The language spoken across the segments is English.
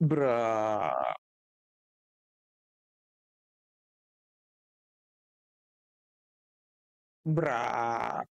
Bruh. Bruh.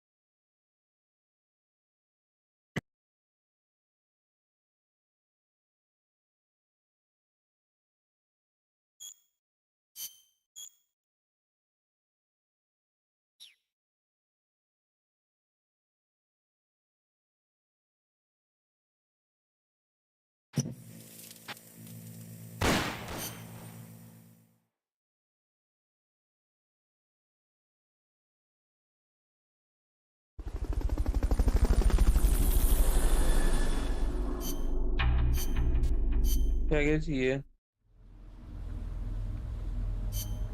क्या क्या चाहिए?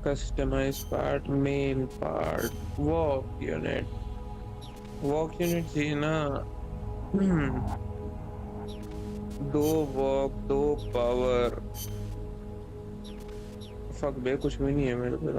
Customize part, main part, walk unit चाहिए ना। हम्म, दो वॉक, दो पावर। फक बे, कुछ भी नहीं है मेरे पे।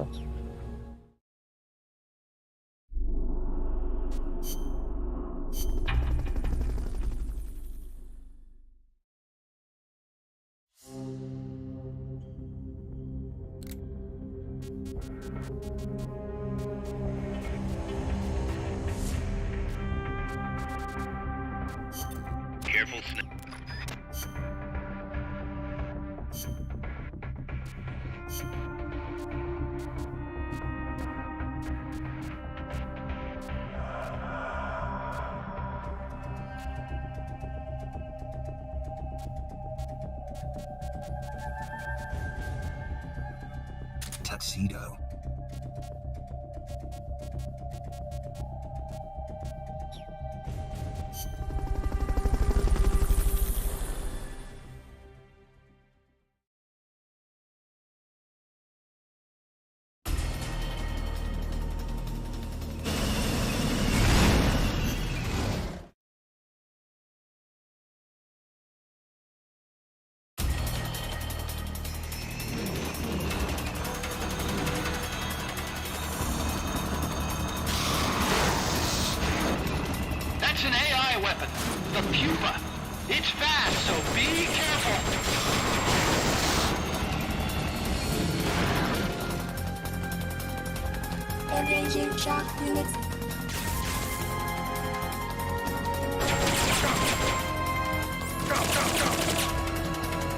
Careful, snap. Tuxedo. That's an AI weapon. The pupa. It's fast, so be careful. Engaging shock units.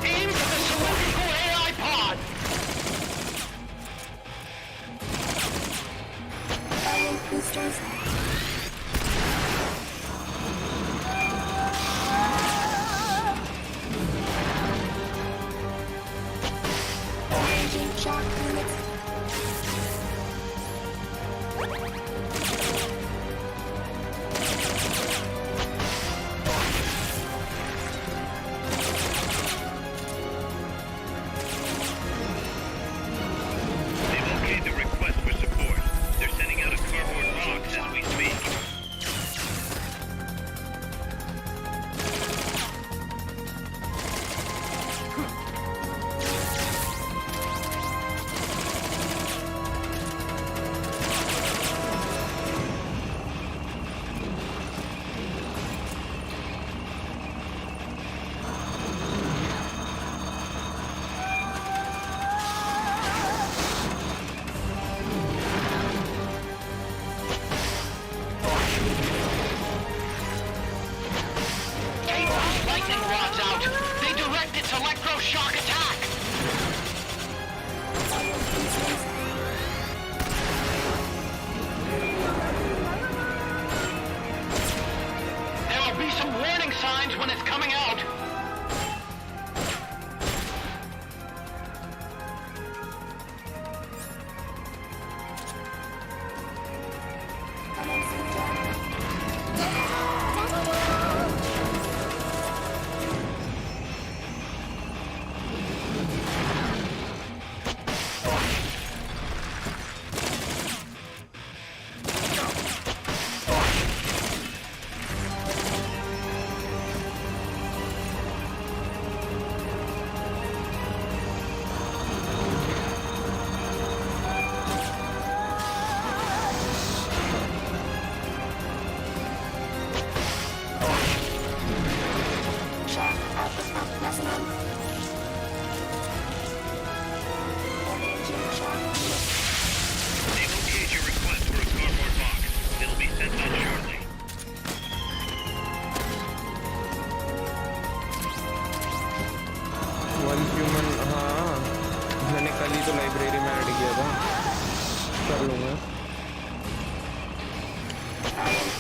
Aim for the cylindrical AI pod. Firing boosters. Engaging shock units. They've okayed the request for support. They're sending out a cardboard box as we speak. Take those lightning rods out. They direct its electroshock attack. Firing boosters. There will be some warning signs when it's coming out. Commencing jump.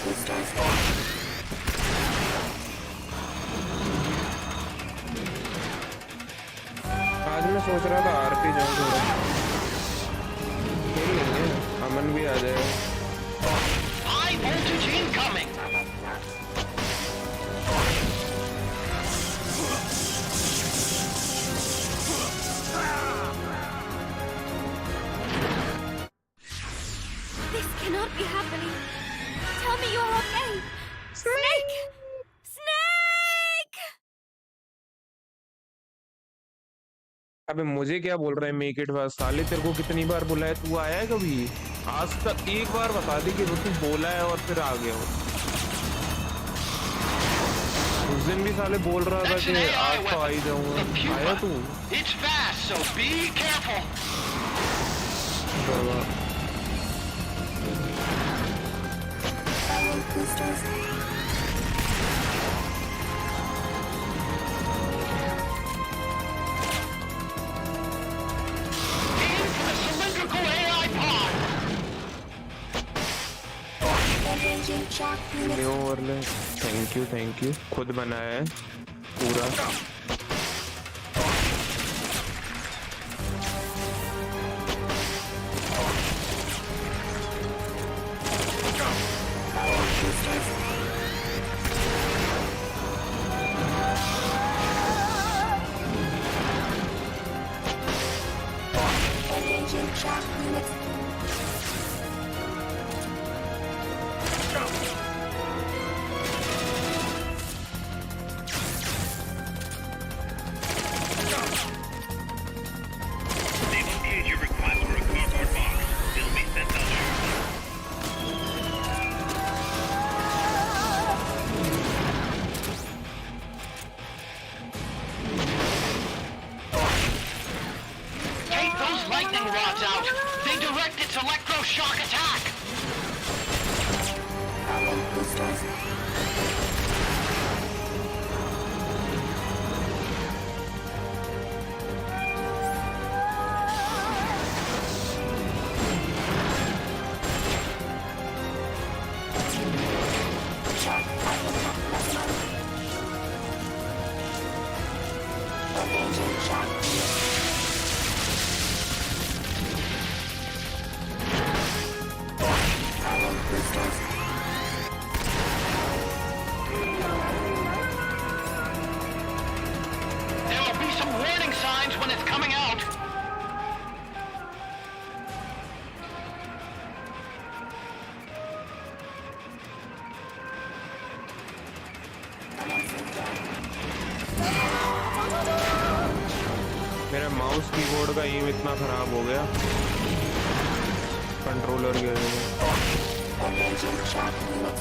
boosters. आज मैं सोच रहा था आरती जाऊँ थोड़ा खेल लेंगे, अमन भी आ जाएगा। High voltage incoming! This cannot be happening. Tell me you're okay. Snake! Snake! अबे मुझे क्या बोल रहा है मेक इट फास्ट, साले तेरे को कितनी बार बोला है, तू आया है कभी? आज तक एक बार बता दी कि वो तू बोला है और फिर आ गया हो। उस दिन भी साले बोल रहा था That's कि an AI आज तो आ ही weapon. जाऊंगा, The आया तू? pupa. It's fast, so be careful. Power boosters. Aim for the cylindrical AI pod. Engaging shock unit. New overlay, thank you, खुद बनाया है पूरा। Power boosters. Engaging shock unit. They've okayed your request for a cardboard box. It'll be sent out shortly. Take those lightning rods out. They direct its electroshock attack. Power boosters. Shock power maximum. Engaging shock unit. Power boosters. There will be some warning signs when it's coming out. मेरा mouse keyboard का M इतना खराब हो गया controller की वजह से। Engaging shock unit.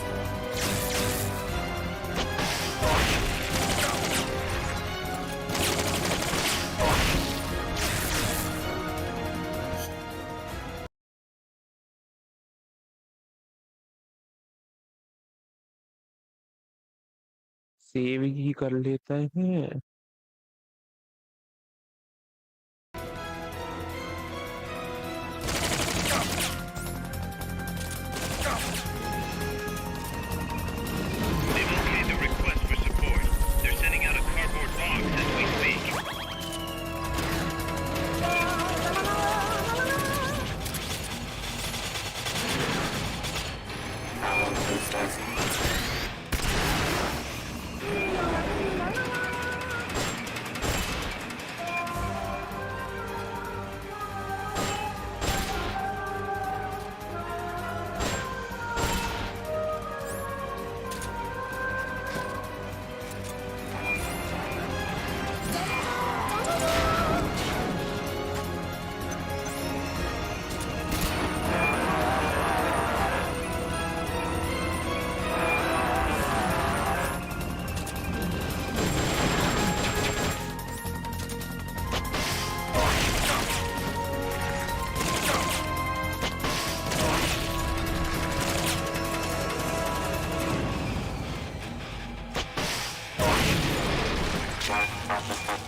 Save ही कर लेता है। They've okayed the request for support. They're sending out a cardboard box as we speak. Power boosters.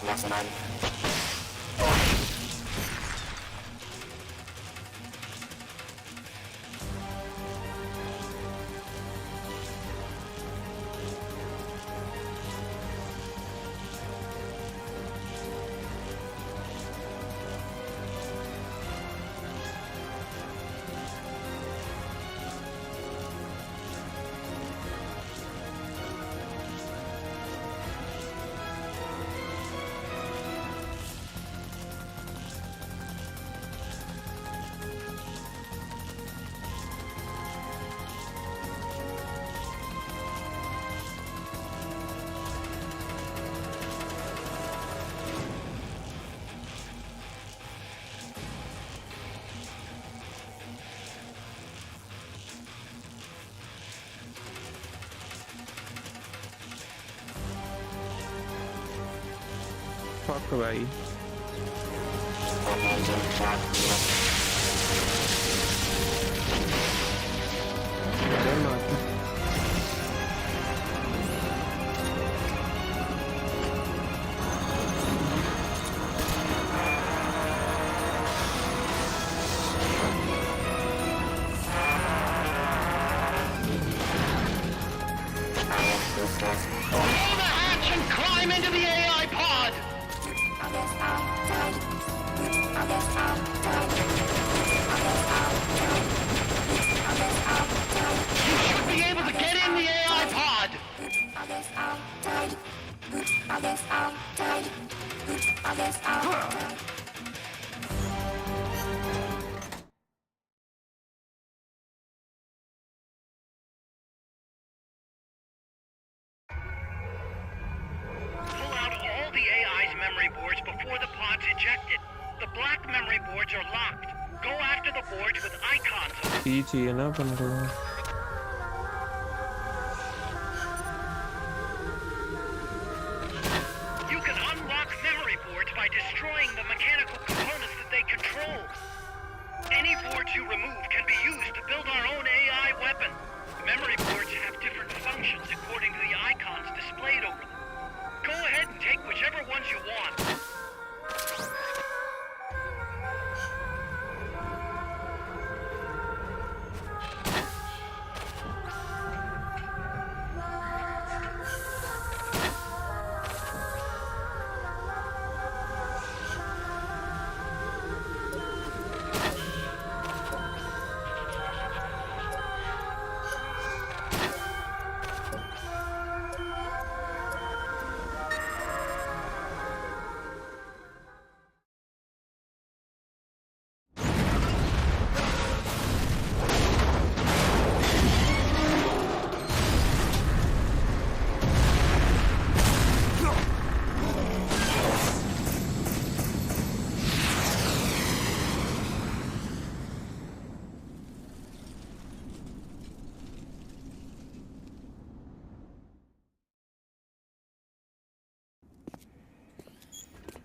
maximum. Fuck भाई। अरे माता। Blow the hatch and climb into the AI pod! You should be able to get in the AI pod! Pull out all the AI's memory boards before the pod's ejected. The black memory boards are locked. Go after the boards with icons on them. ही चाहिए ना अपन को। You can unlock memory boards by destroying the mechanical components that they control. Any boards you remove can be used to build our own AI weapon. Memory boards have different functions according to the icons displayed over them. Go ahead and take whichever ones you want.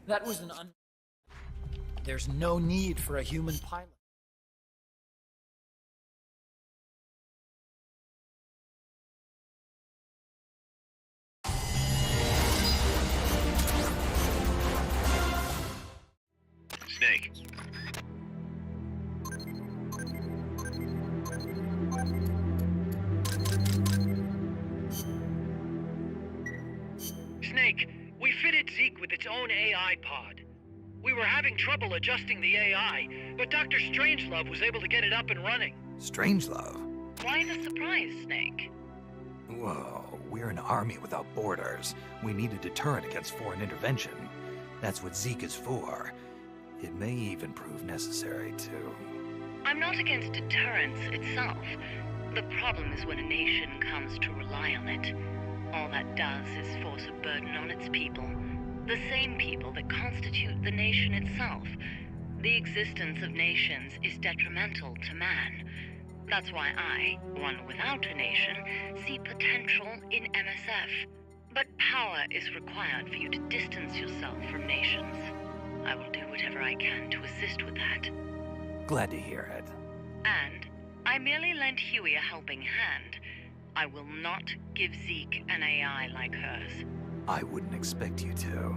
That was There's no need for a human pilot. Snake. Snake, we fitted Zeke with its own AI pod. We were having trouble adjusting the AI, but Dr. Strangelove was able to get it up and running. Strangelove? Why the surprise, Snake? Whoa, we're an army without borders. We need a deterrent against foreign intervention. That's what Zeke is for. It may even prove necessary to... I'm not against deterrence itself. The problem is when a nation comes to rely on it. All that does is force a burden on its people. The same people that constitute the nation itself. The existence of nations is detrimental to man. That's why I, one without a nation, see potential in MSF. But power is required for you to distance yourself from nations. I will do whatever I can to assist with that. Glad to hear it. And I merely lent Huey a helping hand. I will not give Zeke an AI like hers. I wouldn't expect you to.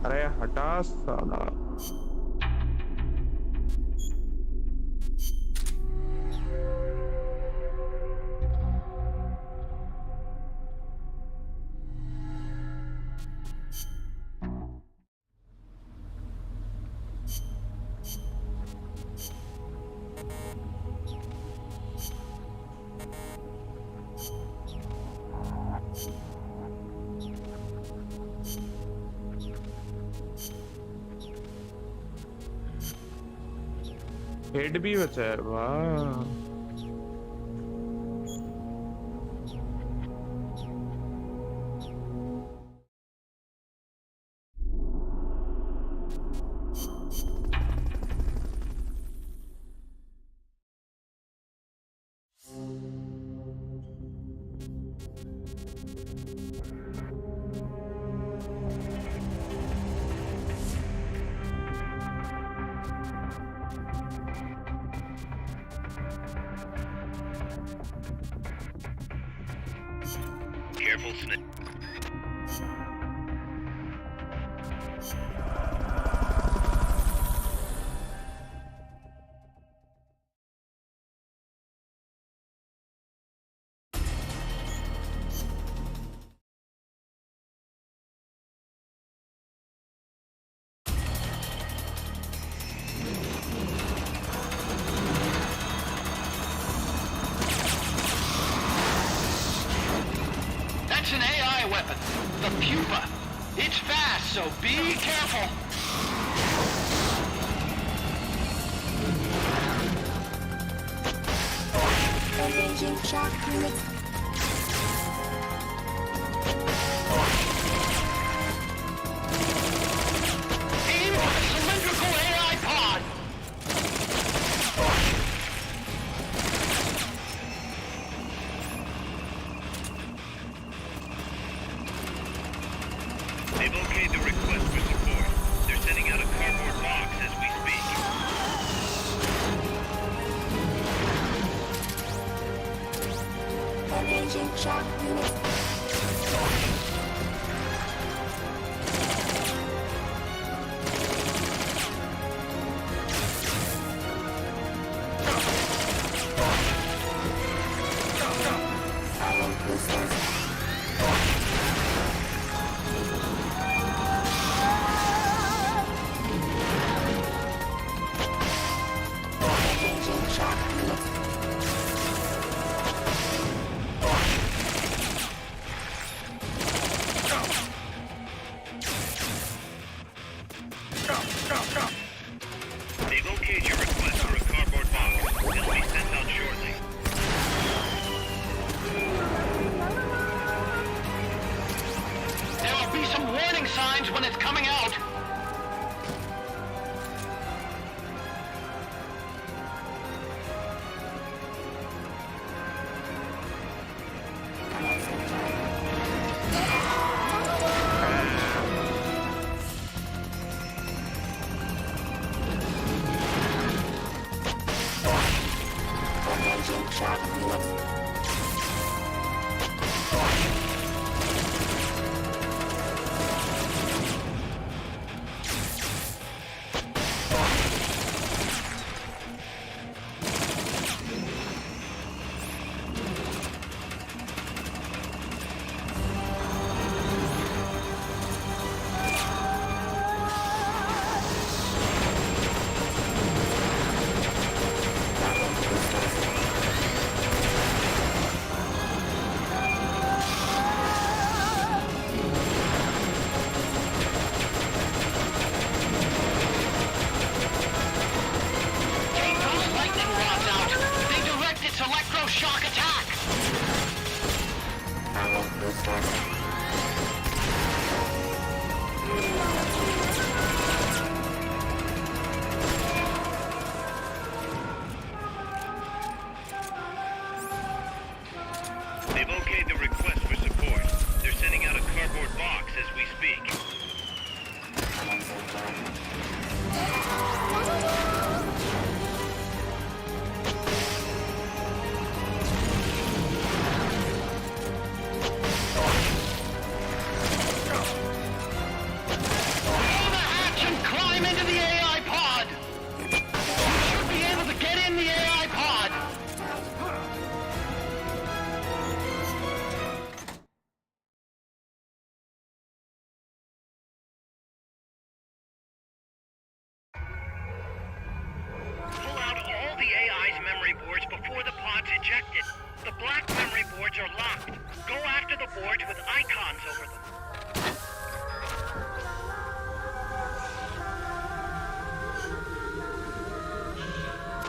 अरे हटा साला। Head भी बचा है, वाह। Careful, Snake. That's an AI weapon. The pupa. It's fast, so be careful. Engaging shock units. Aim for the cylindrical AI pod. They've okayed the request for support. They're sending out a cardboard box as we speak. Engaging shock units. Silent boosters. Engaging shock units. They've okayed your request for a cardboard box. It'll be sent out shortly. There will be some warning signs when it's coming out. Engaging shock units. boards with icons over them.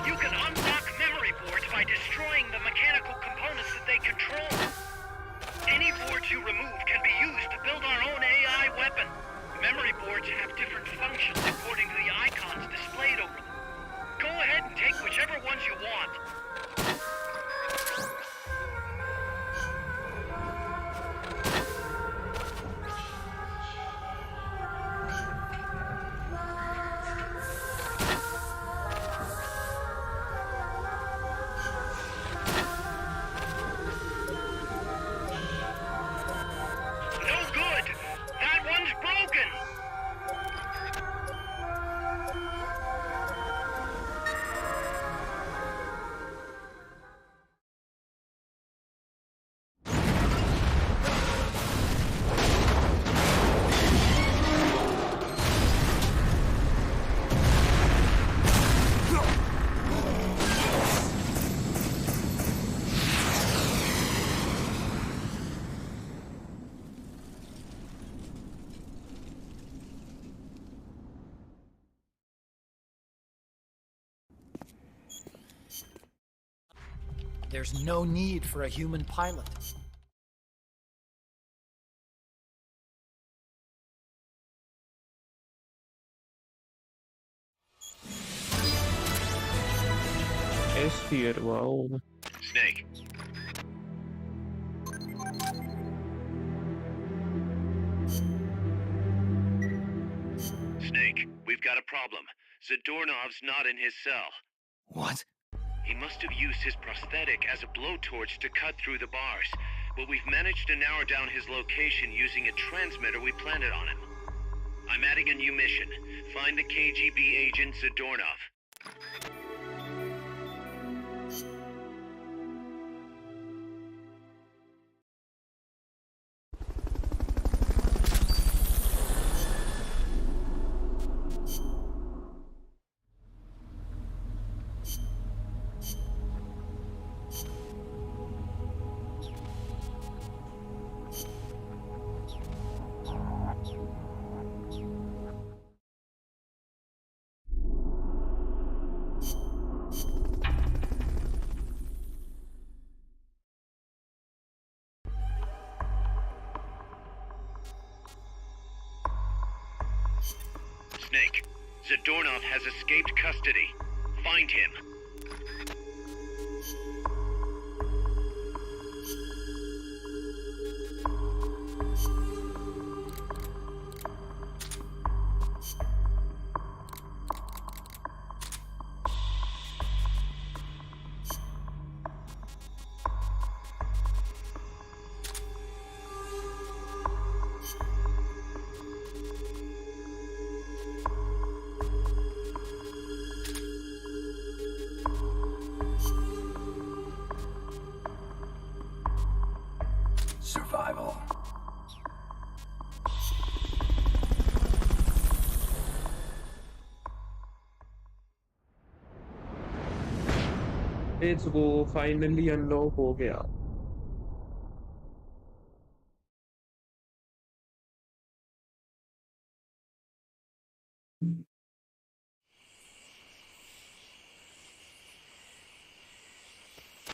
You can unlock memory boards by destroying the mechanical components that they control. Any boards you remove can be used to build our own AI weapon. Memory boards have different functions according to the icons displayed over them. Go ahead and take whichever ones you want. No good! That one's broken! There's no need for a human pilot. S tier, wow. Snake. Snake, we've got a problem. Zadornov's not in his cell. What? He must have used his prosthetic as a blowtorch to cut through the bars, but we've managed to narrow down his location using a transmitter we planted on him. I'm adding a new mission. Find the KGB agent Zadornov. Snake, Zadornov has escaped custody. Find him. Survival. Let's go, finally unlock हो गया.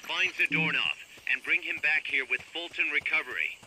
Find Zadornov and bring him back here with Fulton recovery.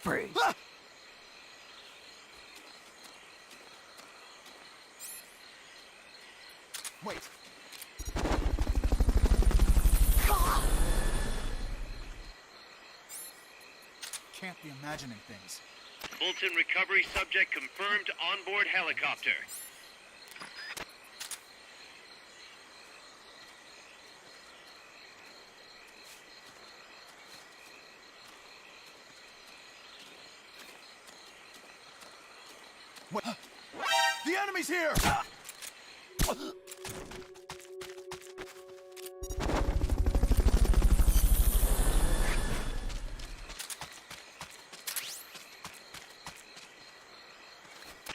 Freeze. Wait. Can't be imagining things. Fulton recovery subject confirmed onboard helicopter. What? The enemy's here!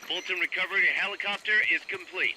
Fulton recovery helicopter is complete.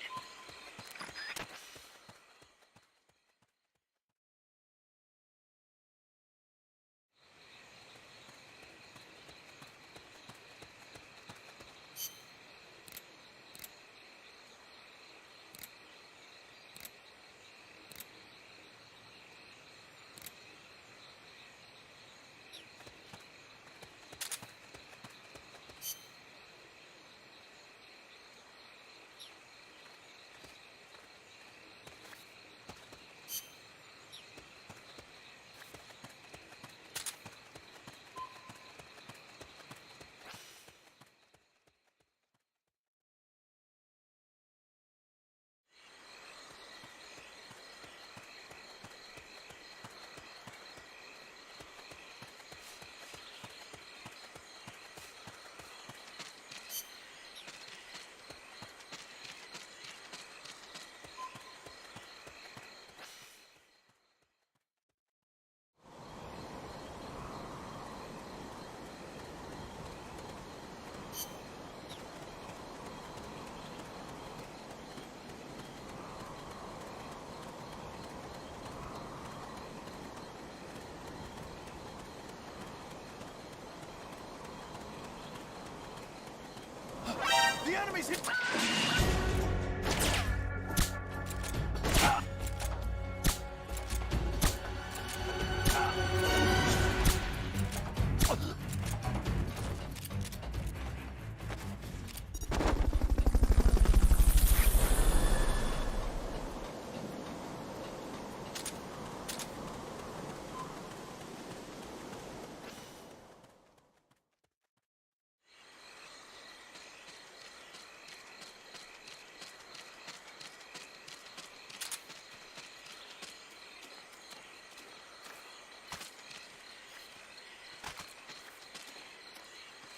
The enemy's here!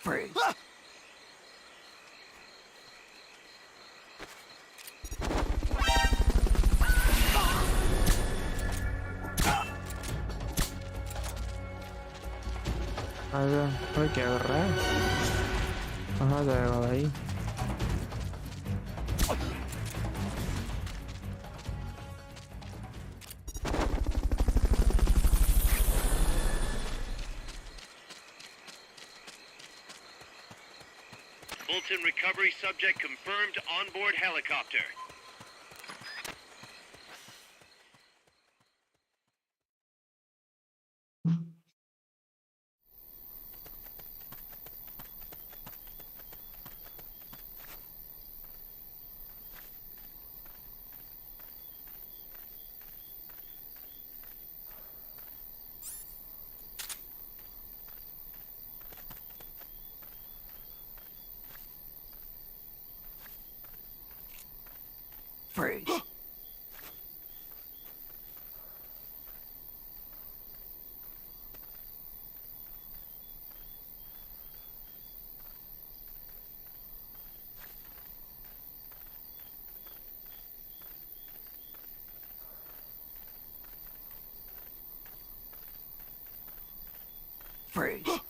Freeze. अरे क्या कर रहा है? कहाँ जाएगा भाई? Fulton recovery subject confirmed onboard helicopter. Freeze. Freeze.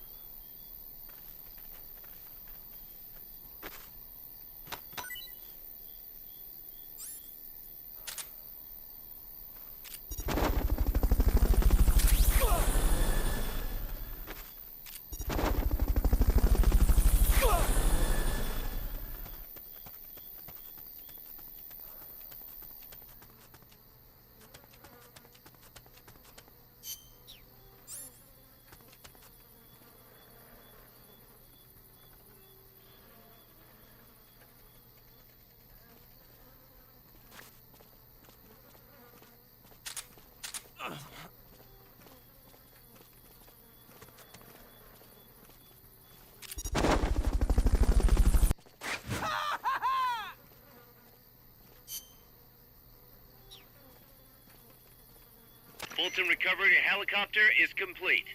Fulton recovery helicopter is complete.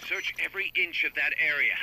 Search every inch of that area.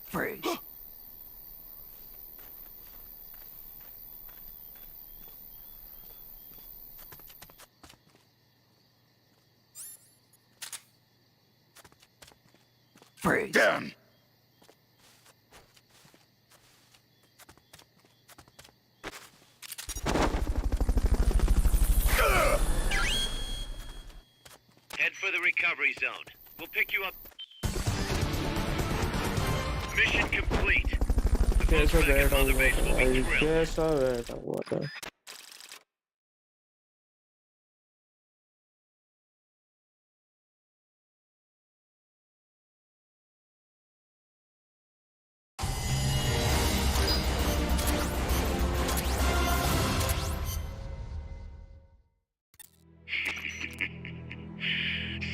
Freeze. Freeze. Down. Head for the recovery zone. We'll pick you up. Mission complete. The folks कैसा back at बैठा Mother हुआ Base था will भाई, be thrilled. कैसा बैठा हुआ था।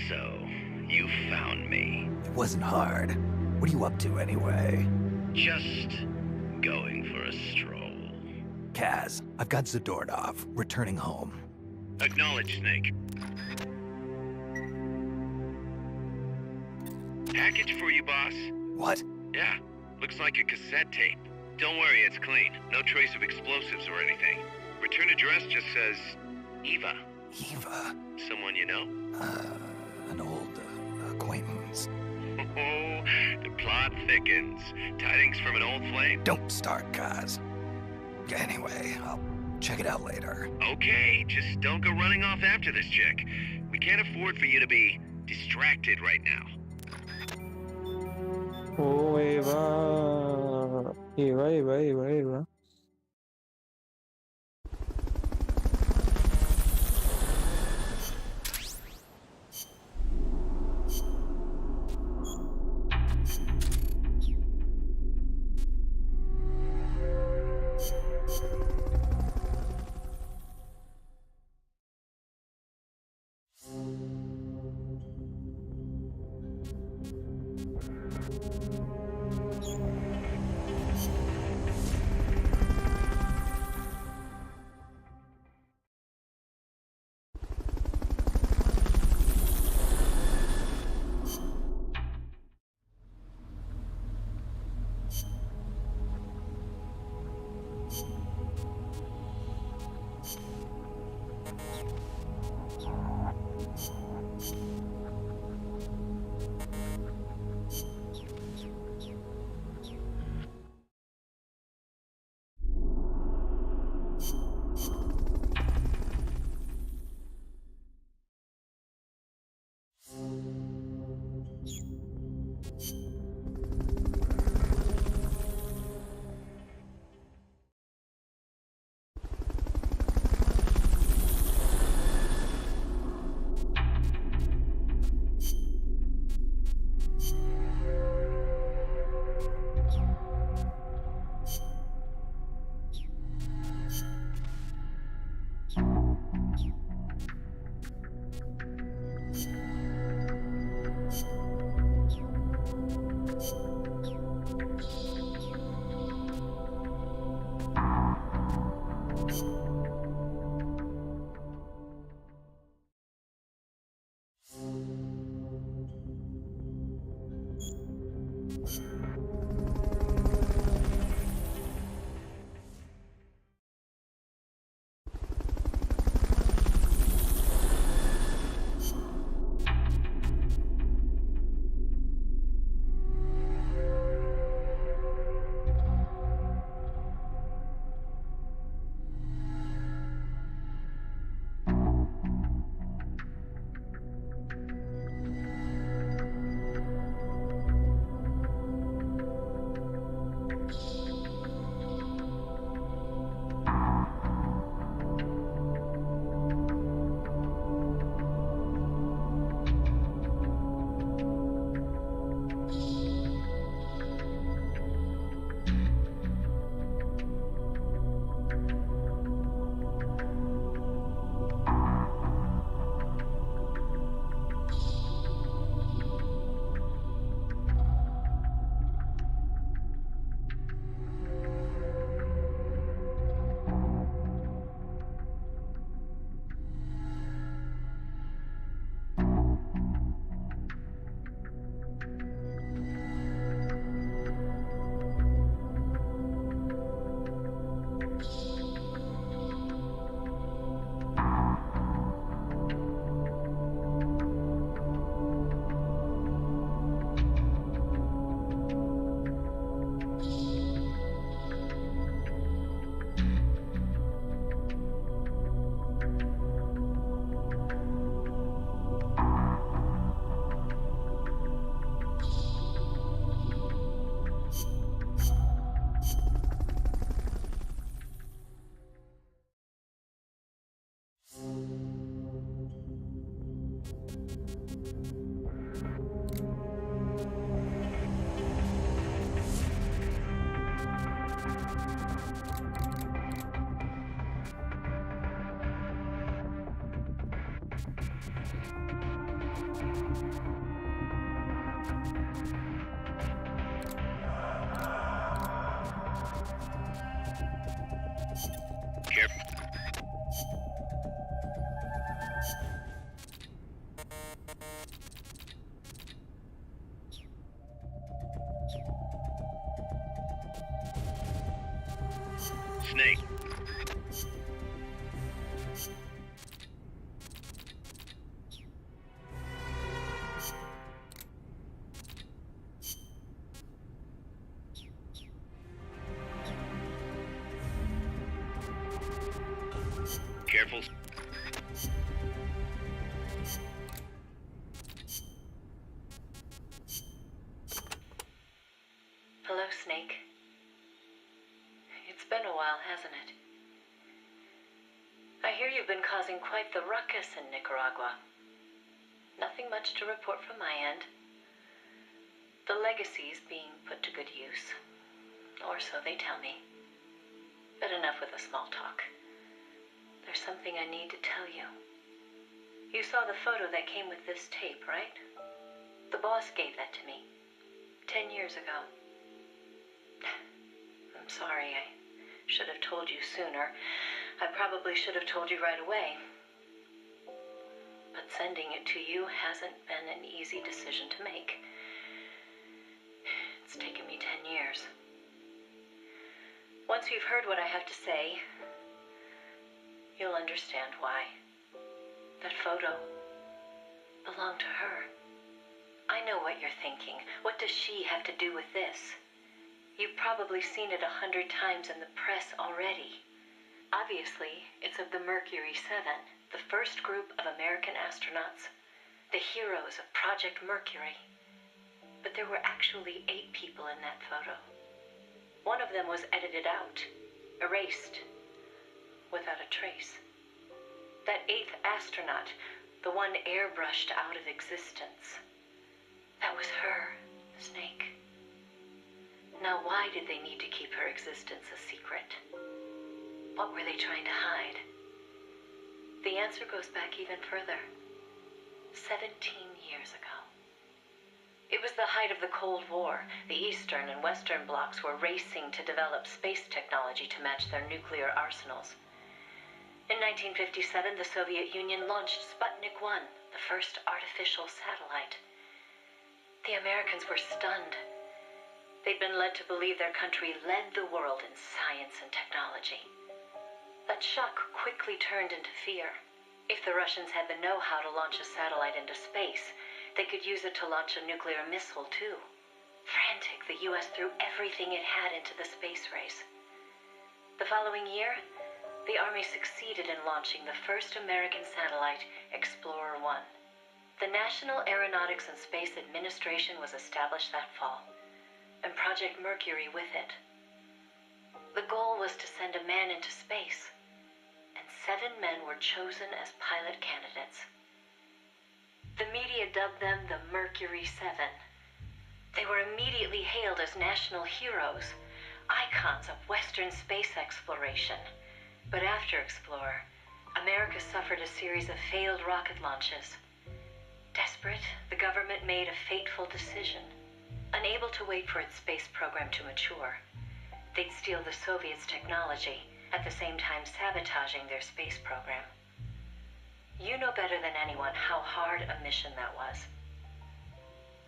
So, you found me. It wasn't hard. What are you up to anyway? Just going for a stroll. Kaz, I've got Zadornov, returning home. Acknowledge, Snake. Package for you, boss. What? Yeah, looks like a cassette tape. Don't worry, it's clean. No trace of explosives or anything. Return address just says Eva. Eva? Someone you know? An old acquaintance. Oh, the plot thickens. Tidings from an old flame? Don't start, Kaz. Anyway, I'll check it out later. Okay, just don't go running off after this chick. We can't afford for you to be distracted right now. ओ एवा एवा एवा एवा एवा Snake. Careful. Hello, Snake. It's been a while, hasn't it? I hear you've been causing quite the ruckus in Nicaragua. Nothing much to report from my end. The legacy's being put to good use. Or so they tell me. But enough with the small talk. There's something I need to tell you. You saw the photo that came with this tape, right? The boss gave that to me 10 years ago. I'm sorry, I should have told you sooner. I probably should have told you right away. But sending it to you hasn't been an easy decision to make. It's taken me 10 years. Once you've heard what I have to say, you'll understand why. That photo belonged to her. I know what you're thinking. What does she have to do with this? You've probably seen it 100 times in the press already. Obviously, it's of the Mercury 7, the first group of American astronauts, the heroes of Project Mercury. But there were actually 8 people in that photo. One of them was edited out, erased, without a trace. That 8th astronaut, the one airbrushed out of existence, that was her, Snake. Now, why did they need to keep her existence a secret? What were they trying to hide? The answer goes back even further. 17 years ago. It was the height of the Cold War. The Eastern and Western blocs were racing to develop space technology to match their nuclear arsenals. In 1957, the Soviet Union launched Sputnik 1, the first artificial satellite. The Americans were stunned. They'd been led to believe their country led the world in science and technology. That shock quickly turned into fear. If the Russians had the know-how to launch a satellite into space, they could use it to launch a nuclear missile, too. Frantic, the U.S. threw everything it had into the space race. The following year, the Army succeeded in launching the first American satellite, Explorer 1. The National Aeronautics and Space Administration was established that fall, and Project Mercury with it. The goal was to send a man into space, and 7 men were chosen as pilot candidates. The media dubbed them the Mercury 7. They were immediately hailed as national heroes, icons of Western space exploration. But after Explorer, America suffered a series of failed rocket launches. Desperate, the government made a fateful decision. Unable to wait for its space program to mature, they'd steal the Soviets' technology, at the same time sabotaging their space program. You know better than anyone how hard a mission that was.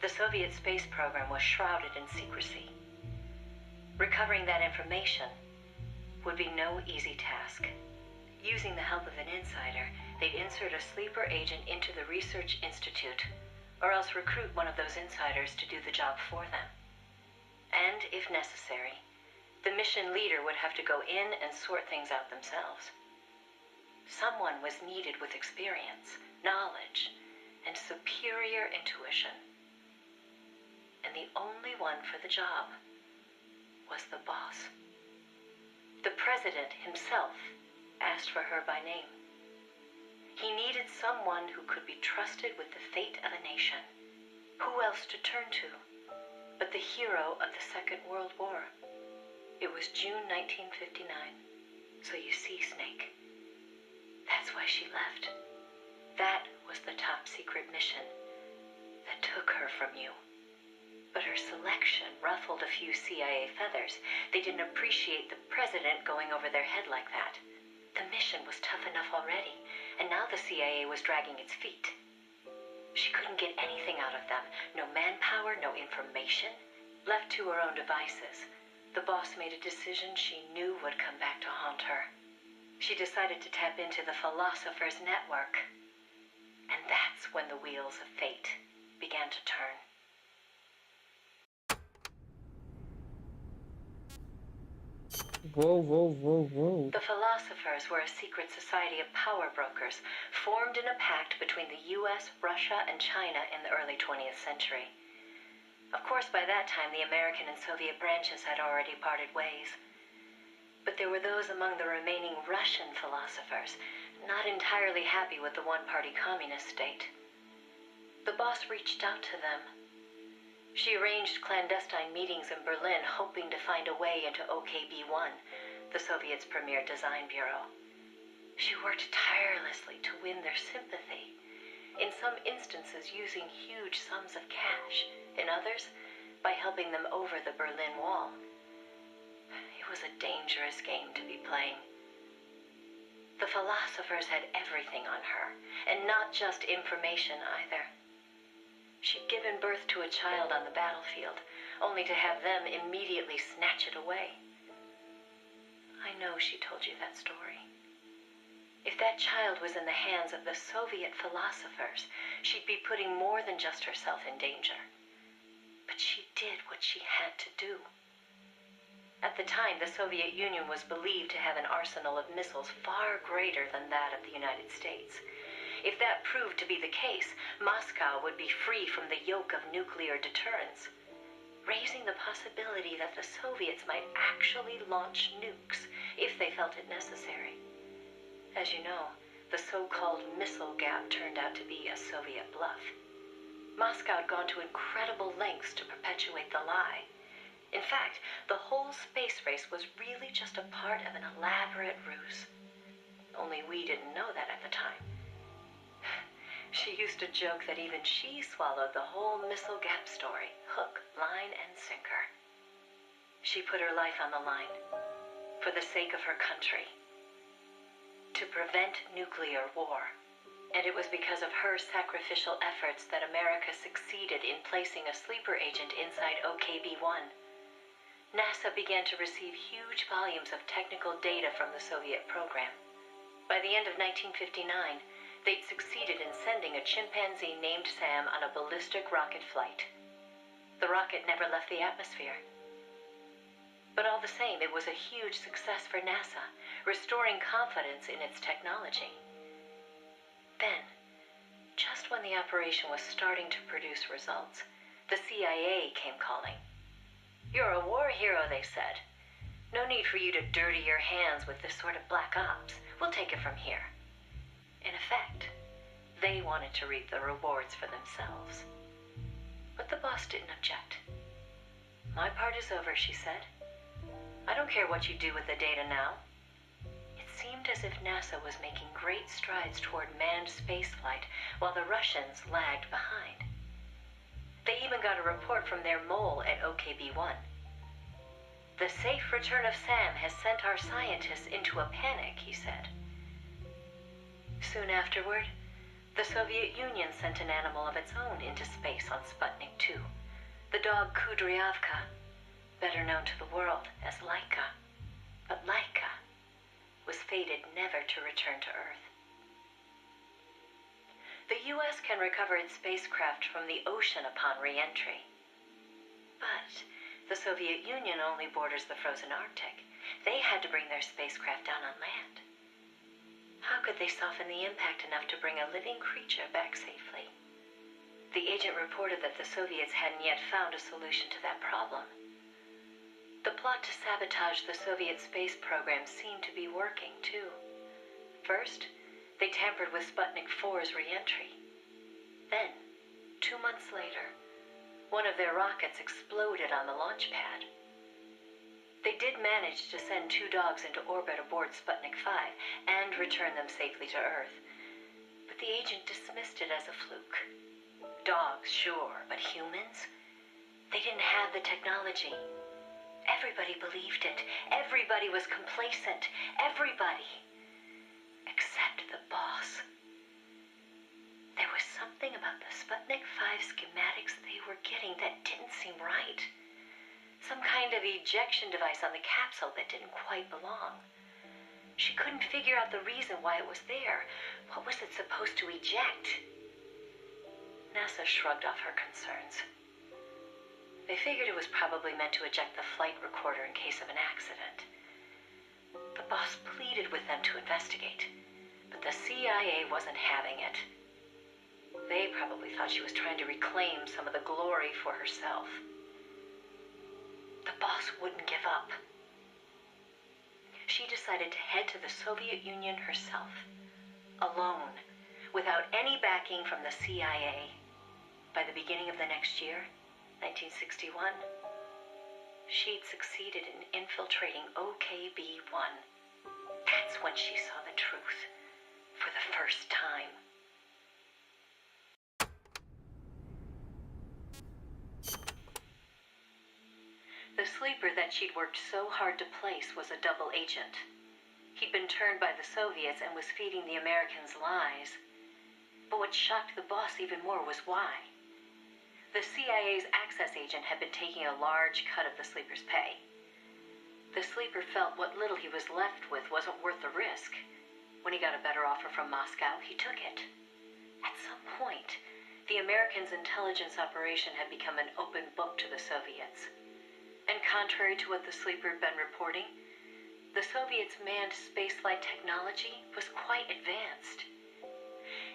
The Soviet space program was shrouded in secrecy. Recovering that information would be no easy task. Using the help of an insider, they'd insert a sleeper agent into the research institute, or else recruit one of those insiders to do the job for them. And, if necessary, the mission leader would have to go in and sort things out themselves. Someone was needed with experience, knowledge, and superior intuition. And the only one for the job was the boss. The president himself asked for her by name. He needed someone who could be trusted with the fate of a nation. Who else to turn to but the hero of the Second World War? It was June 1959. So you see, Snake, that's why she left. That was the top secret mission that took her from you. But her selection ruffled a few CIA feathers. They didn't appreciate the president going over their head like that. The mission was tough enough already, and now the CIA was dragging its feet. She couldn't get anything out of them. No manpower, no information. Left to her own devices, the boss made a decision she knew would come back to haunt her. She decided to tap into the Philosopher's Network. And that's when the wheels of fate began to turn. Whoa. The Philosophers were a secret society of power brokers formed in a pact between the US, Russia, and China in the early 20th century. Of course, by that time, the American and Soviet branches had already parted ways. But there were those among the remaining Russian philosophers not entirely happy with the one-party communist state. The boss reached out to them. She arranged clandestine meetings in Berlin, hoping to find a way into OKB-1, the Soviets' premier design bureau. She worked tirelessly to win their sympathy, in some instances using huge sums of cash, in others by helping them over the Berlin Wall. It was a dangerous game to be playing. The Philosophers had everything on her, and not just information either. She'd given birth to a child on the battlefield, only to have them immediately snatch it away. I know she told you that story. If that child was in the hands of the Soviet philosophers, she'd be putting more than just herself in danger. But she did what she had to do. At the time, the Soviet Union was believed to have an arsenal of missiles far greater than that of the United States. If that proved to be the case, Moscow would be free from the yoke of nuclear deterrence, raising the possibility that the Soviets might actually launch nukes if they felt it necessary. As you know, the so-called missile gap turned out to be a Soviet bluff. Moscow had gone to incredible lengths to perpetuate the lie. In fact, the whole space race was really just a part of an elaborate ruse. Only we didn't know that at the time. She used to joke that even she swallowed the whole missile gap story, hook, line, and sinker. She put her life on the line, for the sake of her country, to prevent nuclear war. And it was because of her sacrificial efforts that America succeeded in placing a sleeper agent inside OKB-1. NASA began to receive huge volumes of technical data from the Soviet program. By the end of 1959, they'd succeeded in sending a chimpanzee named Sam on a ballistic rocket flight. The rocket never left the atmosphere. But all the same, it was a huge success for NASA, restoring confidence in its technology. Then, just when the operation was starting to produce results, the CIA came calling. "You're a war hero," they said. "No need for you to dirty your hands with this sort of black ops. We'll take it from here." In effect, they wanted to reap the rewards for themselves. But the boss didn't object. "My part is over," she said. "I don't care what you do with the data now." It seemed as if NASA was making great strides toward manned spaceflight, while the Russians lagged behind. They even got a report from their mole at OKB-1. "The safe return of Sam has sent our scientists into a panic," he said. Soon afterward, the Soviet Union sent an animal of its own into space on Sputnik 2, the dog Kudryavka, better known to the world as Laika. But Laika was fated never to return to Earth. The U.S. can recover its spacecraft from the ocean upon re-entry. But the Soviet Union only borders the frozen Arctic. They had to bring their spacecraft down on land. How could they soften the impact enough to bring a living creature back safely? The agent reported that the Soviets hadn't yet found a solution to that problem. The plot to sabotage the Soviet space program seemed to be working, too. First, they tampered with Sputnik 4's re-entry. Then, 2 months later, one of their rockets exploded on the launch pad. They did manage to send 2 dogs into orbit aboard Sputnik 5 and return them safely to Earth. But the agent dismissed it as a fluke. Dogs, sure, but humans? They didn't have the technology. Everybody believed it. Everybody was complacent. Everybody. Except the boss. There was something about the Sputnik 5 schematics they were getting that didn't seem right. Some kind of ejection device on the capsule that didn't quite belong. She couldn't figure out the reason why it was there. What was it supposed to eject? NASA shrugged off her concerns. They figured it was probably meant to eject the flight recorder in case of an accident. The boss pleaded with them to investigate, but the CIA wasn't having it. They probably thought she was trying to reclaim some of the glory for herself. The boss wouldn't give up. She decided to head to the Soviet Union herself, alone, without any backing from the CIA. By the beginning of the next year, 1961, she'd succeeded in infiltrating OKB-1. That's when she saw the truth, for the first time. The sleeper that she'd worked so hard to place was a double agent. He'd been turned by the Soviets and was feeding the Americans lies. But what shocked the boss even more was why. The CIA's access agent had been taking a large cut of the sleeper's pay. The sleeper felt what little he was left with wasn't worth the risk. When he got a better offer from Moscow, he took it. At some point, the Americans' intelligence operation had become an open book to the Soviets. And contrary to what the sleeper had been reporting, the Soviets' manned spaceflight technology was quite advanced.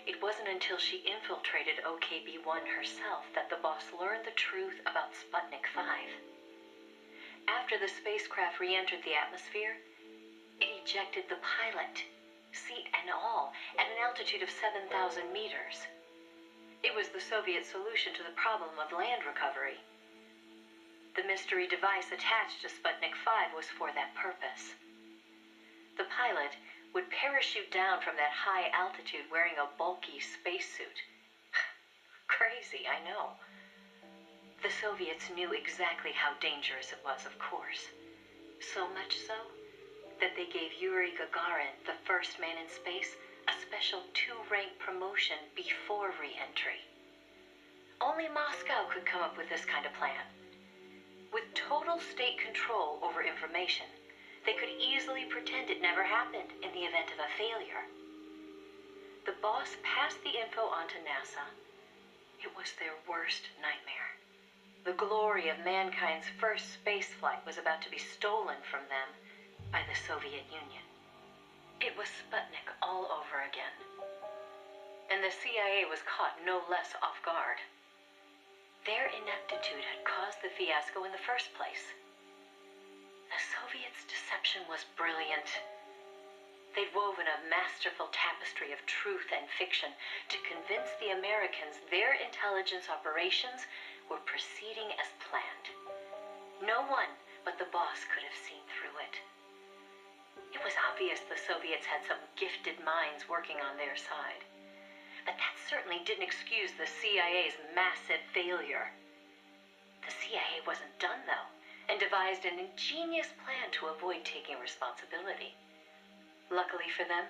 It wasn't until she infiltrated OKB-1 herself that the boss learned the truth about Sputnik 5. After the spacecraft re-entered the atmosphere, it ejected the pilot, seat and all, at an altitude of 7,000 meters. It was the Soviet solution to the problem of land recovery. The mystery device attached to Sputnik 5 was for that purpose. The pilot would parachute down from that high altitude wearing a bulky spacesuit. Crazy, I know. The Soviets knew exactly how dangerous it was, of course. So much so that they gave Yuri Gagarin, the first man in space, a special 2-rank promotion before re-entry. Only Moscow could come up with this kind of plan. With total state control over information, they could easily pretend it never happened in the event of a failure. The boss passed the info on to NASA. It was their worst nightmare. The glory of mankind's first spaceflight was about to be stolen from them by the Soviet Union. It was Sputnik all over again. And the CIA was caught no less off guard. Their ineptitude had caused the fiasco in the first place. The Soviets' deception was brilliant. They'd woven a masterful tapestry of truth and fiction to convince the Americans their intelligence operations were proceeding as planned. No one but the boss could have seen through it. It was obvious the Soviets had some gifted minds working on their side. But that certainly didn't excuse the CIA's massive failure. The CIA wasn't done, though, and devised an ingenious plan to avoid taking responsibility. Luckily for them,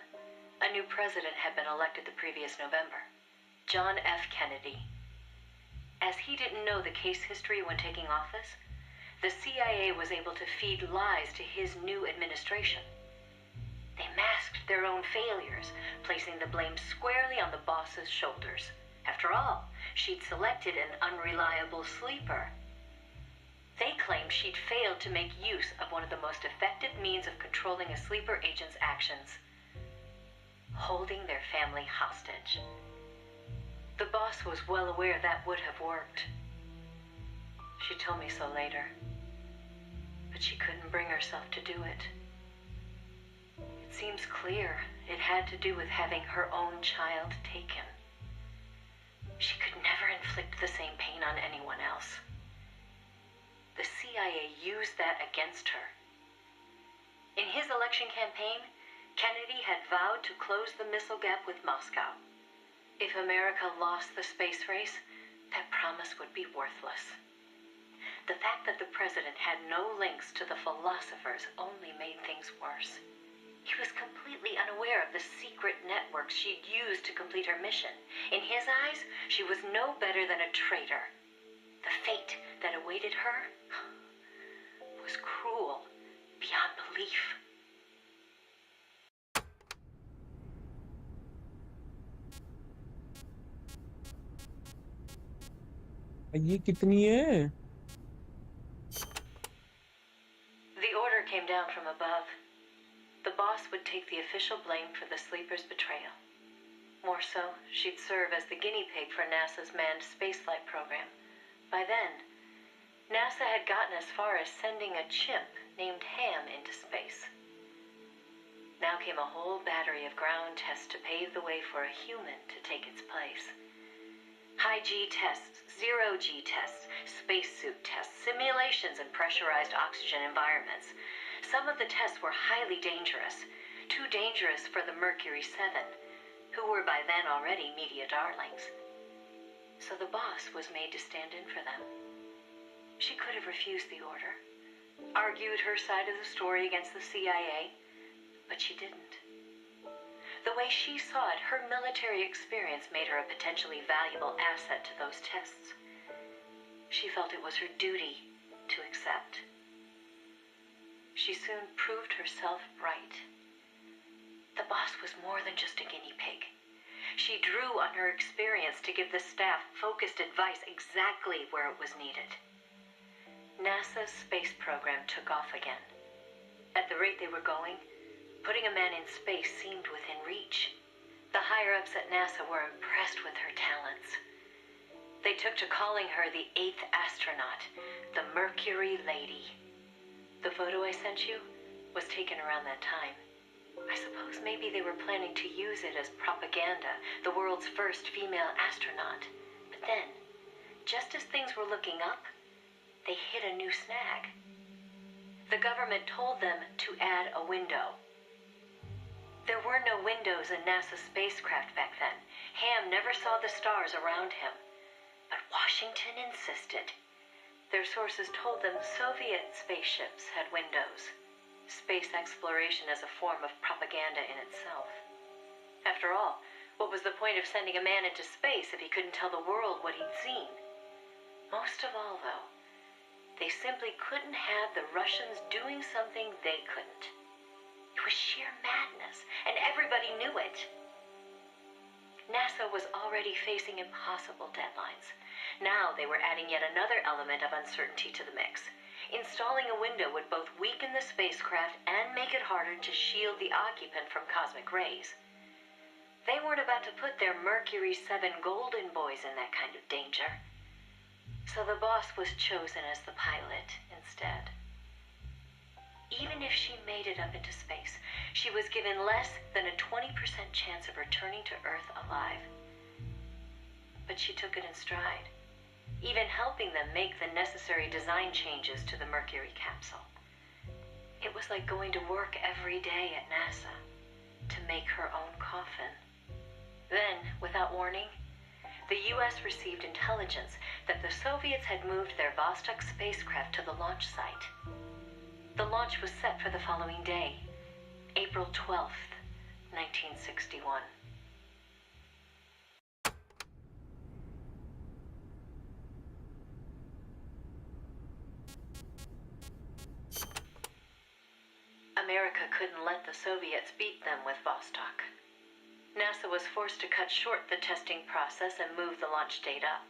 a new president had been elected the previous November, John F. Kennedy. As he didn't know the case history when taking office, the CIA was able to feed lies to his new administration. They masked their own failures, placing the blame squarely on the boss's shoulders. After all, she'd selected an unreliable sleeper. They claimed she'd failed to make use of one of the most effective means of controlling a sleeper agent's actions: holding their family hostage. The boss was well aware that would have worked. She told me so later, but she couldn't bring herself to do it. It seems clear it had to do with having her own child taken. She could never inflict the same pain on anyone else. The CIA used that against her election campaign, Kennedy had vowed to close the missile gap with Moscow. If America lost the space race, that promise would be worthless. The fact that the president had no links to the philosophers only made things worse. He was completely unaware of the secret networks she'd used to complete her mission. In his eyes, she was no better than a traitor. The fate that awaited her was cruel beyond belief. ये कितनी है? The order came down from above. The boss would take the official blame for the sleeper's betrayal. More so, she'd serve as the guinea pig for NASA's manned spaceflight program. By then, NASA had gotten as far as sending a chimp named Ham into space. Now came a whole battery of ground tests to pave the way for a human to take its place. High G tests, zero G tests, spacesuit tests, simulations in pressurized oxygen environments. Some of the tests were highly dangerous, too dangerous for the Mercury 7, who were by then already media darlings. So the boss was made to stand in for them. She could have refused the order, argued her side of the story against the CIA, but she didn't. The way she saw it, her military experience made her a potentially valuable asset to those tests. She felt it was her duty to accept. She soon proved herself right. The boss was more than just a guinea pig. She drew on her experience to give the staff focused advice exactly where it was needed. NASA's space program took off again. At the rate they were going, putting a man in space seemed within reach. The higher-ups at NASA were impressed with her talents. They took to calling her the 8th astronaut, the Mercury Lady. The photo I sent you was taken around that time. I suppose maybe they were planning to use it as propaganda, the world's first female astronaut. But then, just as things were looking up, they hit a new snag. The government told them to add a window. There were no windows in NASA's spacecraft back then. Ham never saw the stars around him. But Washington insisted. Their sources told them Soviet spaceships had windows. Space exploration as a form of propaganda in itself. After all, what was the point of sending a man into space if he couldn't tell the world what he'd seen? Most of all, though, they simply couldn't have the Russians doing something they couldn't. It was sheer madness, and everybody knew it. NASA was already facing impossible deadlines. Now they were adding yet another element of uncertainty to the mix. Installing a window would both weaken the spacecraft and make it harder to shield the occupant from cosmic rays. They weren't about to put their Mercury 7 golden boys in that kind of danger. So the boss was chosen as the pilot instead. Even if she made it up into space, she was given less than a 20% chance of returning to Earth alive. But she took it in stride, even helping them make the necessary design changes to the Mercury capsule. It was like going to work every day at NASA to make her own coffin. Then, without warning, the US received intelligence that the Soviets had moved their Vostok spacecraft to the launch site. The launch was set for the following day, April 12th, 1961. America couldn't let the Soviets beat them with Vostok. NASA was forced to cut short the testing process and move the launch date up.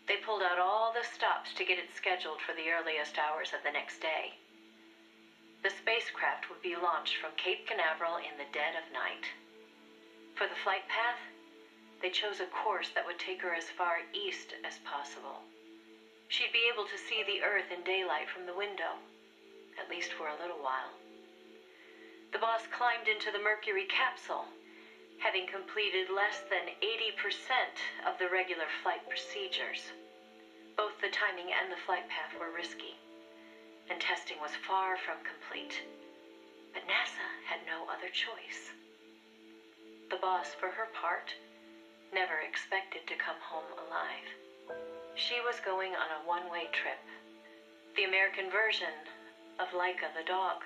They pulled out all the stops to get it scheduled for the earliest hours of the next day. The spacecraft would be launched from Cape Canaveral in the dead of night. For the flight path, they chose a course that would take her as far east as possible. She'd be able to see the Earth in daylight from the window, at least for a little while. The boss climbed into the Mercury capsule, having completed less than 80% of the regular flight procedures. Both the timing and the flight path were risky, and testing was far from complete. But NASA other choice. The boss, for her part, never expected to come home alive. She was going on a one-way trip, the American version of Laika the dog.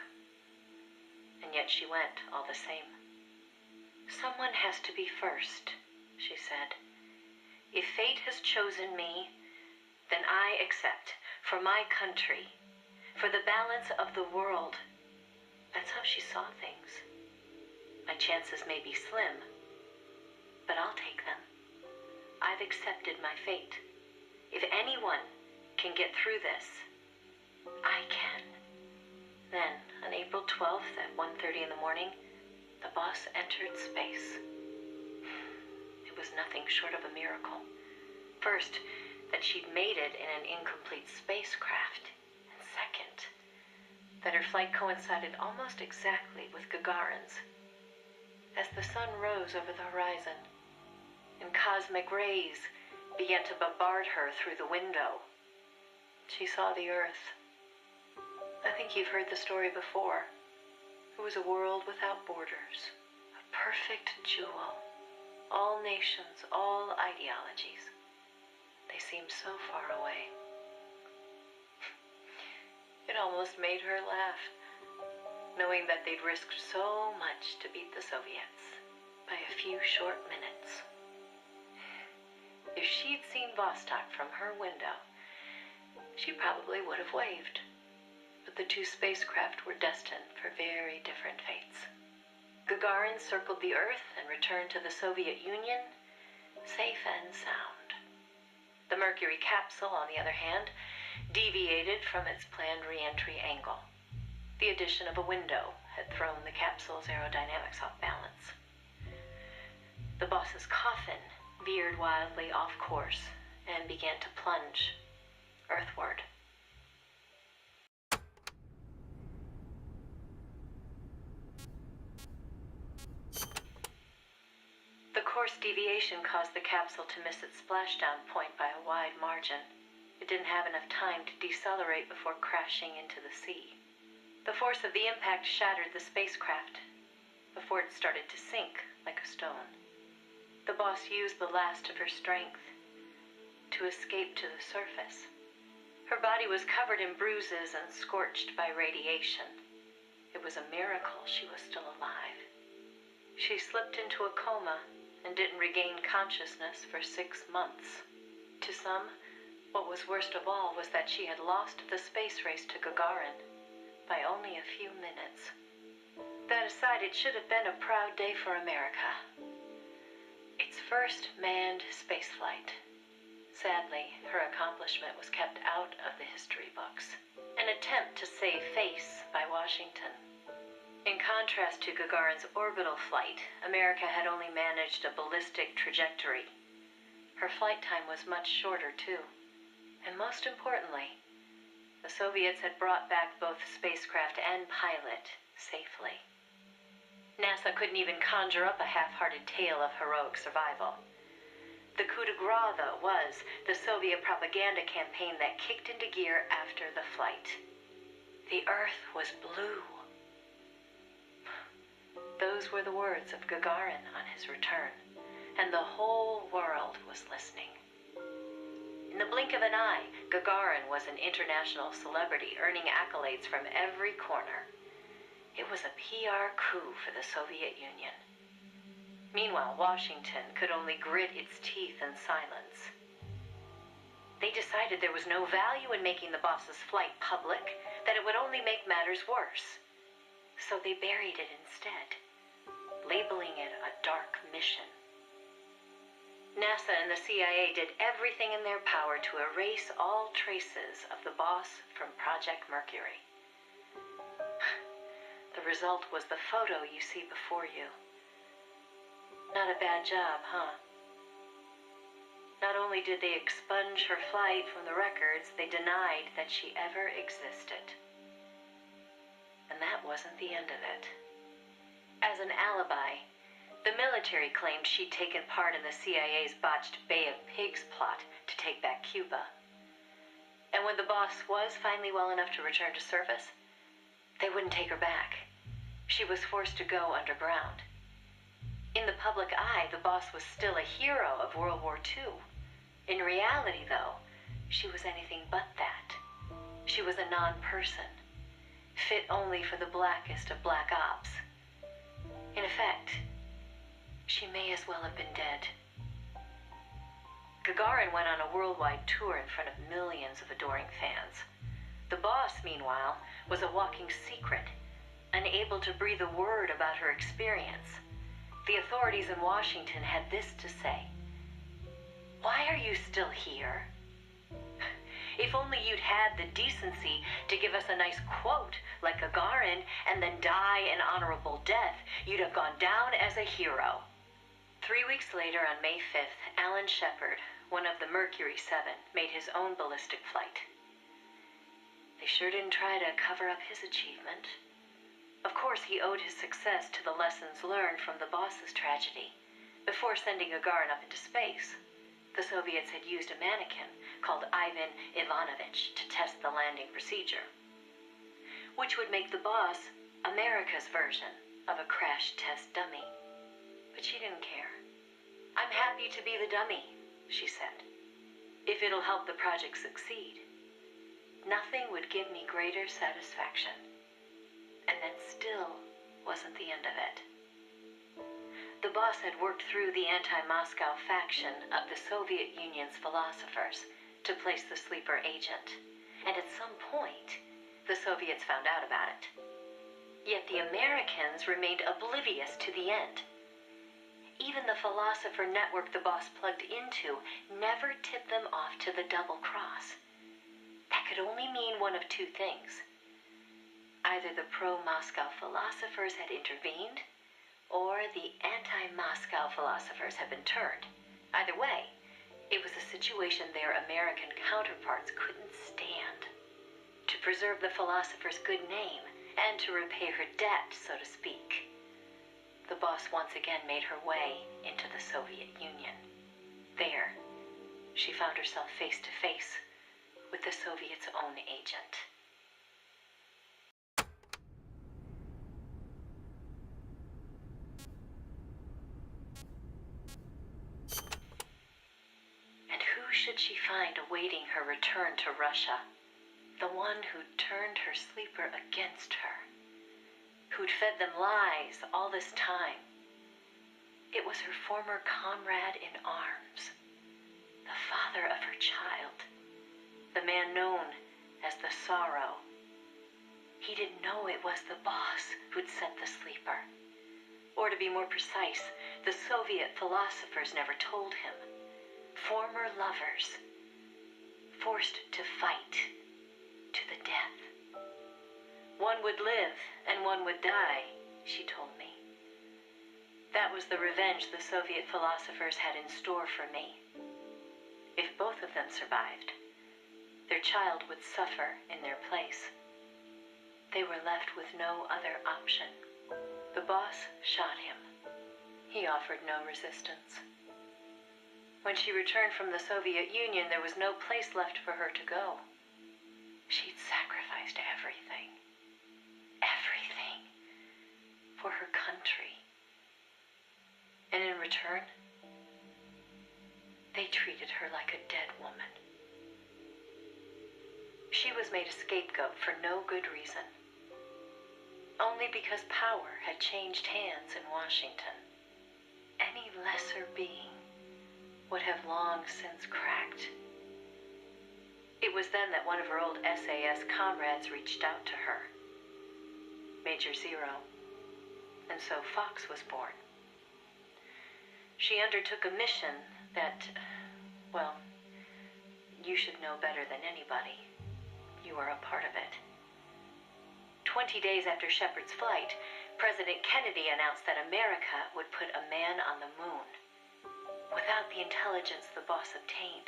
And yet she went all the same. Someone has to be first, she said. If fate has chosen me, then I accept, for my country, for the balance of the world. That's how she saw things. My chances may be slim, but I'll take them. I've accepted my fate. If anyone can get through this, I can. Then, on April 12th at 1:30 in the morning, the boss entered space. It was nothing short of a miracle. First, that she'd made it in an incomplete spacecraft. And second, that her flight coincided almost exactly with Gagarin's. As the sun rose over the horizon, and cosmic rays began to bombard her through the window, she saw the Earth. I think you've heard the story before. It was a world without borders, a perfect jewel. All nations, all ideologies. They seemed so far away. It almost made her laugh, knowing that they'd risked so much to beat the Soviets by a few short minutes. If she'd seen Vostok from her window, she probably would have waved. But the two spacecraft were destined for very different fates. Gagarin circled the Earth and returned to the Soviet Union, safe and sound. The Mercury capsule, on the other hand, deviated from its planned re-entry angle. The addition of a window had thrown the capsule's aerodynamics off balance. The boss's coffin veered wildly off course and began to plunge earthward. The course deviation caused the capsule to miss its splashdown point by a wide margin. It didn't have enough time to decelerate before crashing into the sea. The force of the impact shattered the spacecraft before it started to sink like a stone. The boss used the last of her strength to escape to the surface. Her body was covered in bruises and scorched by radiation. It was a miracle she was still alive. She slipped into a coma and didn't regain consciousness for 6 months. To some, what was worst of all was that she had lost the space race to Gagarin by only a few minutes. That aside, it should have been a proud day for America. Its first manned spaceflight. Sadly, her accomplishment was kept out of the history books. An attempt to save face by Washington. In contrast to Gagarin's orbital flight, America had only managed a ballistic trajectory. Her flight time was much shorter, too. And most importantly, the Soviets had brought back both spacecraft and pilot safely. NASA couldn't even conjure up a half-hearted tale of heroic survival. The coup de grace, though, was the Soviet propaganda campaign that kicked into gear after the flight. The Earth was blue. Those were the words of Gagarin on his return, and the whole world was listening. In the blink of an eye, Gagarin was an international celebrity, earning accolades from every corner. It was a PR coup for the Soviet Union. Meanwhile, Washington could only grit its teeth in silence. They decided there was no value in making the boss's flight public, that it would only make matters worse. So they buried it instead, labeling it a dark mission. NASA and the CIA did everything in their power to erase all traces of the boss from Project Mercury. The result was the photo you see before you. Not a bad job, huh? Not only did they expunge her flight from the records, they denied that she ever existed. And that wasn't the end of it. As an alibi, the military claimed she'd taken part in the CIA's botched Bay of Pigs plot to take back Cuba. And when the boss was finally well enough to return to service, they wouldn't take her back. She was forced to go underground. In the public eye, the boss was still a hero of World War II. In reality, though, she was anything but that. She was a non-person, fit only for the blackest of black ops. In effect, she may as well have been dead. Gagarin went on a worldwide tour in front of millions of adoring fans. The boss, meanwhile, was a walking secret, unable to breathe a word about her experience. The authorities in Washington had this to say: "Why are you still here? If only you'd had the decency to give us a nice quote like Gagarin and then die an honorable death, you'd have gone down as a hero." 3 weeks later, on May 5th, Alan Shepard, one of the Mercury 7, made his own ballistic flight. They sure didn't try to cover up his achievement. Of course, he owed his success to the lessons learned from the boss's tragedy. Before sending Gagarin up into space, the Soviets had used a mannequin called Ivan Ivanovich to test the landing procedure, which would make the boss America's version of a crash test dummy. But she didn't care. "I'm happy to be the dummy," she said, "if it'll help the project succeed. Nothing would give me greater satisfaction." And that still wasn't the end of it. The boss had worked through the anti-Moscow faction of the Soviet Union's philosophers to place the sleeper agent, and at some point, the Soviets found out about it. Yet the Americans remained oblivious to the end. Even the philosopher network the boss plugged into never tipped them off to the double cross. That could only mean one of two things. Either the pro-Moscow philosophers had intervened, or the anti-Moscow philosophers had been turned. Either way, it was a situation their American counterparts couldn't stand. To preserve the philosopher's good name, and to repay her debt, so to speak, the boss once again made her way into the Soviet Union. There, she found herself face to face with the Soviets' own agent. And who should she find awaiting her return to Russia? The one who'd turned her sleeper against her, who'd fed them lies all this time. It was her former comrade in arms, the father of her child, the man known as the Sorrow. He didn't know it was the boss who'd sent the sleeper. Or to be more precise, the Soviet philosophers never told him. Former lovers, forced to fight to the death. One would live and one would die, she told me. That was the revenge the Soviet philosophers had in store for me. If both of them survived, their child would suffer in their place. They were left with no other option. The boss shot him. He offered no resistance. When she returned from the Soviet Union, there was no place left for her to go. She'd sacrificed everything. Everything. For her country. And in return, they treated her like a dead woman. She was made a scapegoat for no good reason. Only because power had changed hands in Washington. Any lesser being would have long since cracked. It was then that one of her old SAS comrades reached out to her, Major Zero, and so Fox was born. She undertook a mission that, well, you should know better than anybody. You were a part of it. 20 days after Shepard's flight, President Kennedy announced that America would put a man on the moon. Without the intelligence the boss obtained,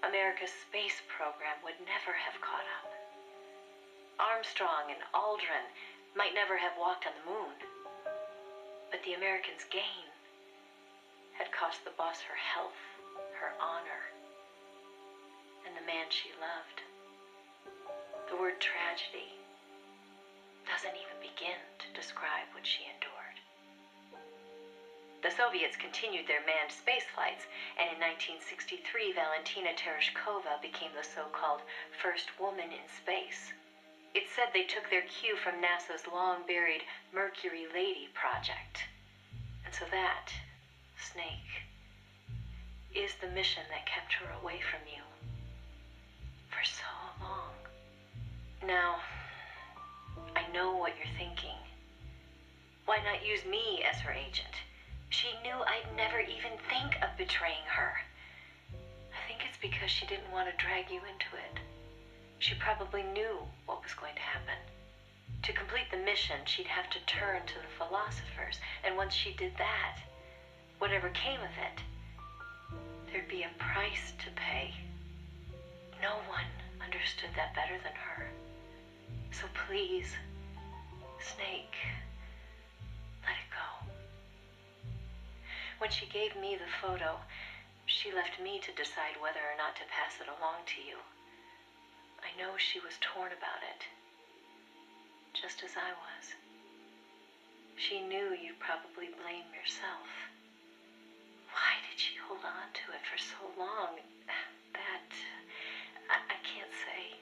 America's space program would never have caught up. Armstrong and Aldrin might never have walked on the moon, but the Americans' gain had cost the boss her health, her honor, and the man she loved. The word tragedy, doesn't even begin to describe what she endured. The Soviets continued their manned space flights, and in 1963, Valentina Tereshkova became the so-called first woman in space. It's said they took their cue from NASA's long-buried Mercury Lady project. And so that, Snake, is the mission that kept her away from you for so long. Now, I know what you're thinking. Why not use me as her agent? She knew I'd never even think of betraying her. I think it's because she didn't want to drag you into it. She probably knew what was going to happen. To complete the mission, she'd have to turn to the philosophers, and once she did that, whatever came of it, there'd be a price to pay. No one understood that better than her. So please, Snake, let it go. When she gave me the photo, she left me to decide whether or not to pass it along to you. I know she was torn about it, just as I was. She knew you'd probably blame yourself. Why did she hold on to it for so long? That, I can't say.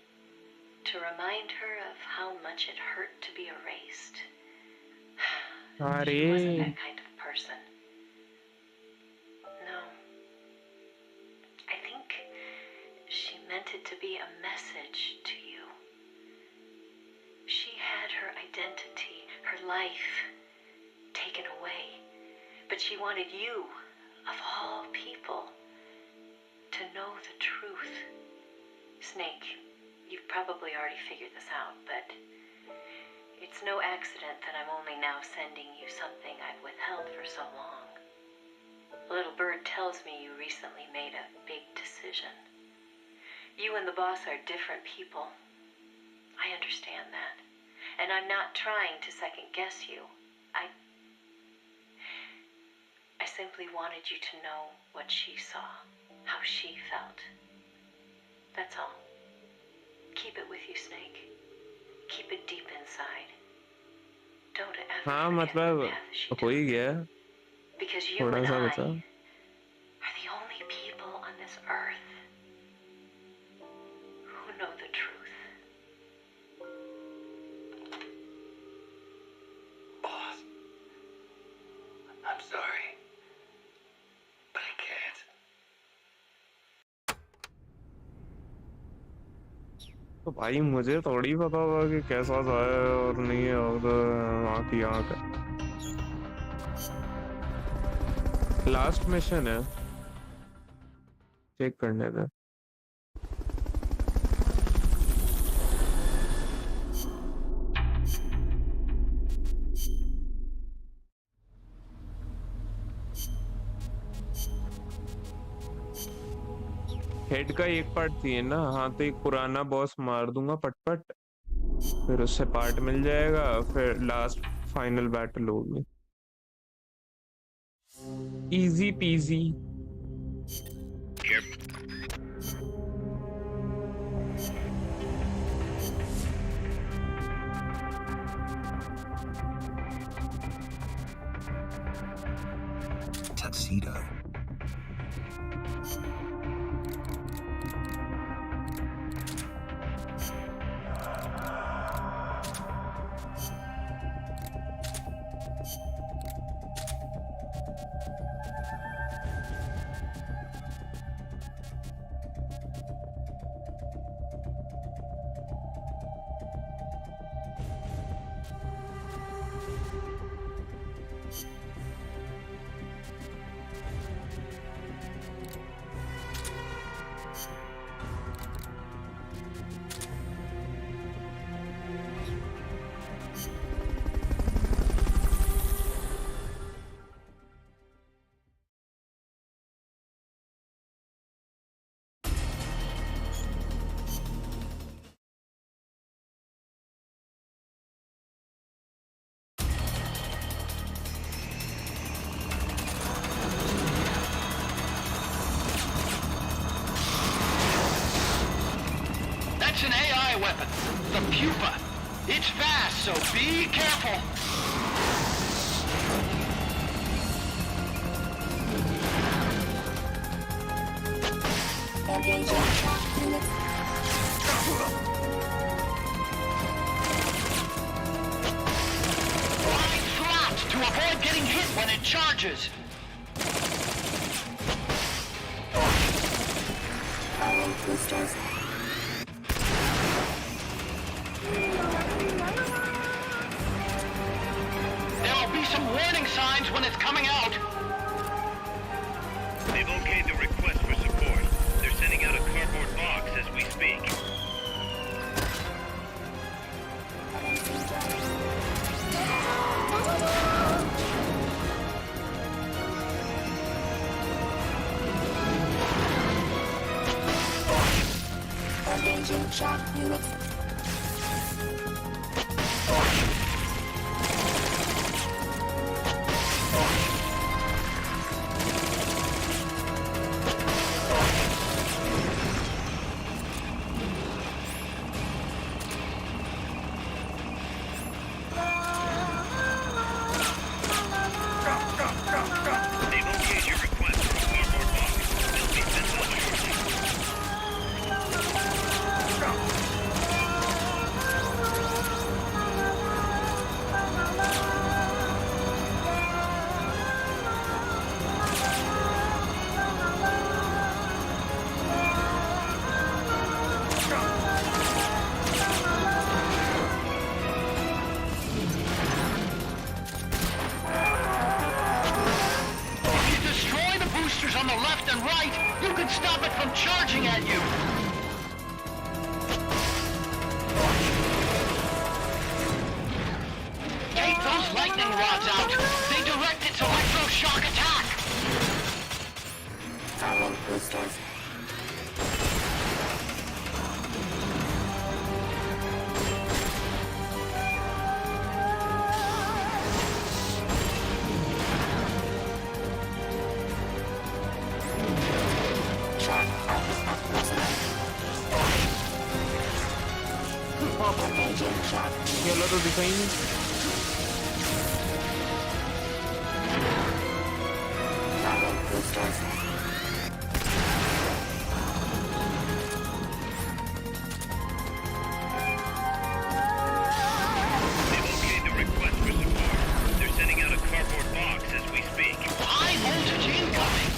To remind her of how much it hurt to be erased. She wasn't that kind of person. No. I think she meant it to be a message to you. She had her identity, her life, taken away. But she wanted you, of all people, to know the truth. Snake, you've probably already figured this out, but it's no accident that I'm only now sending you something I've withheld for so long. A little bird tells me you recently made a big decision. You and the boss are different people. I understand that. And I'm not trying to second guess you. I simply wanted you to know what she saw, how she felt. That's all. Keep it with you, Snake. Keep it deep inside. Don't ever forget the path she took. Because you and I are the only people on this earth who know the truth. Boss, I'm sorry, but I can't. तो भाई मुझे थोड़ी पता होगा कि कैसा सा है और नहीं है, और आँख ही आँख है। लास्ट मिशन है, चेक करने दे। हेड का एक पार्ट चाहिए ना? हाँ, तो एक पुराना बॉस मार दूंगा पटपट, फिर उससे पार्ट मिल जाएगा, फिर लास्ट फाइनल बैटल होगी। Easy PG. Tuxedo. That's an AI weapon. The pupa. It's fast, so be careful. Line flat to avoid getting hit when it charges. Boosters. There'll be some warning signs when it's coming out. They've okayed the request for support. They're sending out a cardboard box as we speak. Engaging shock units. They've okayed your request for a cardboard box. They'll be sent out shortly. If you destroy the boosters on the left and right, you can stop it from charging at you. Take those lightning rods out. They direct its electroshock attack. Boosters. ये वाला तो दिखा ही नहीं। They've okayed the request for support. They're sending out a cardboard box as we speak. High voltage incoming.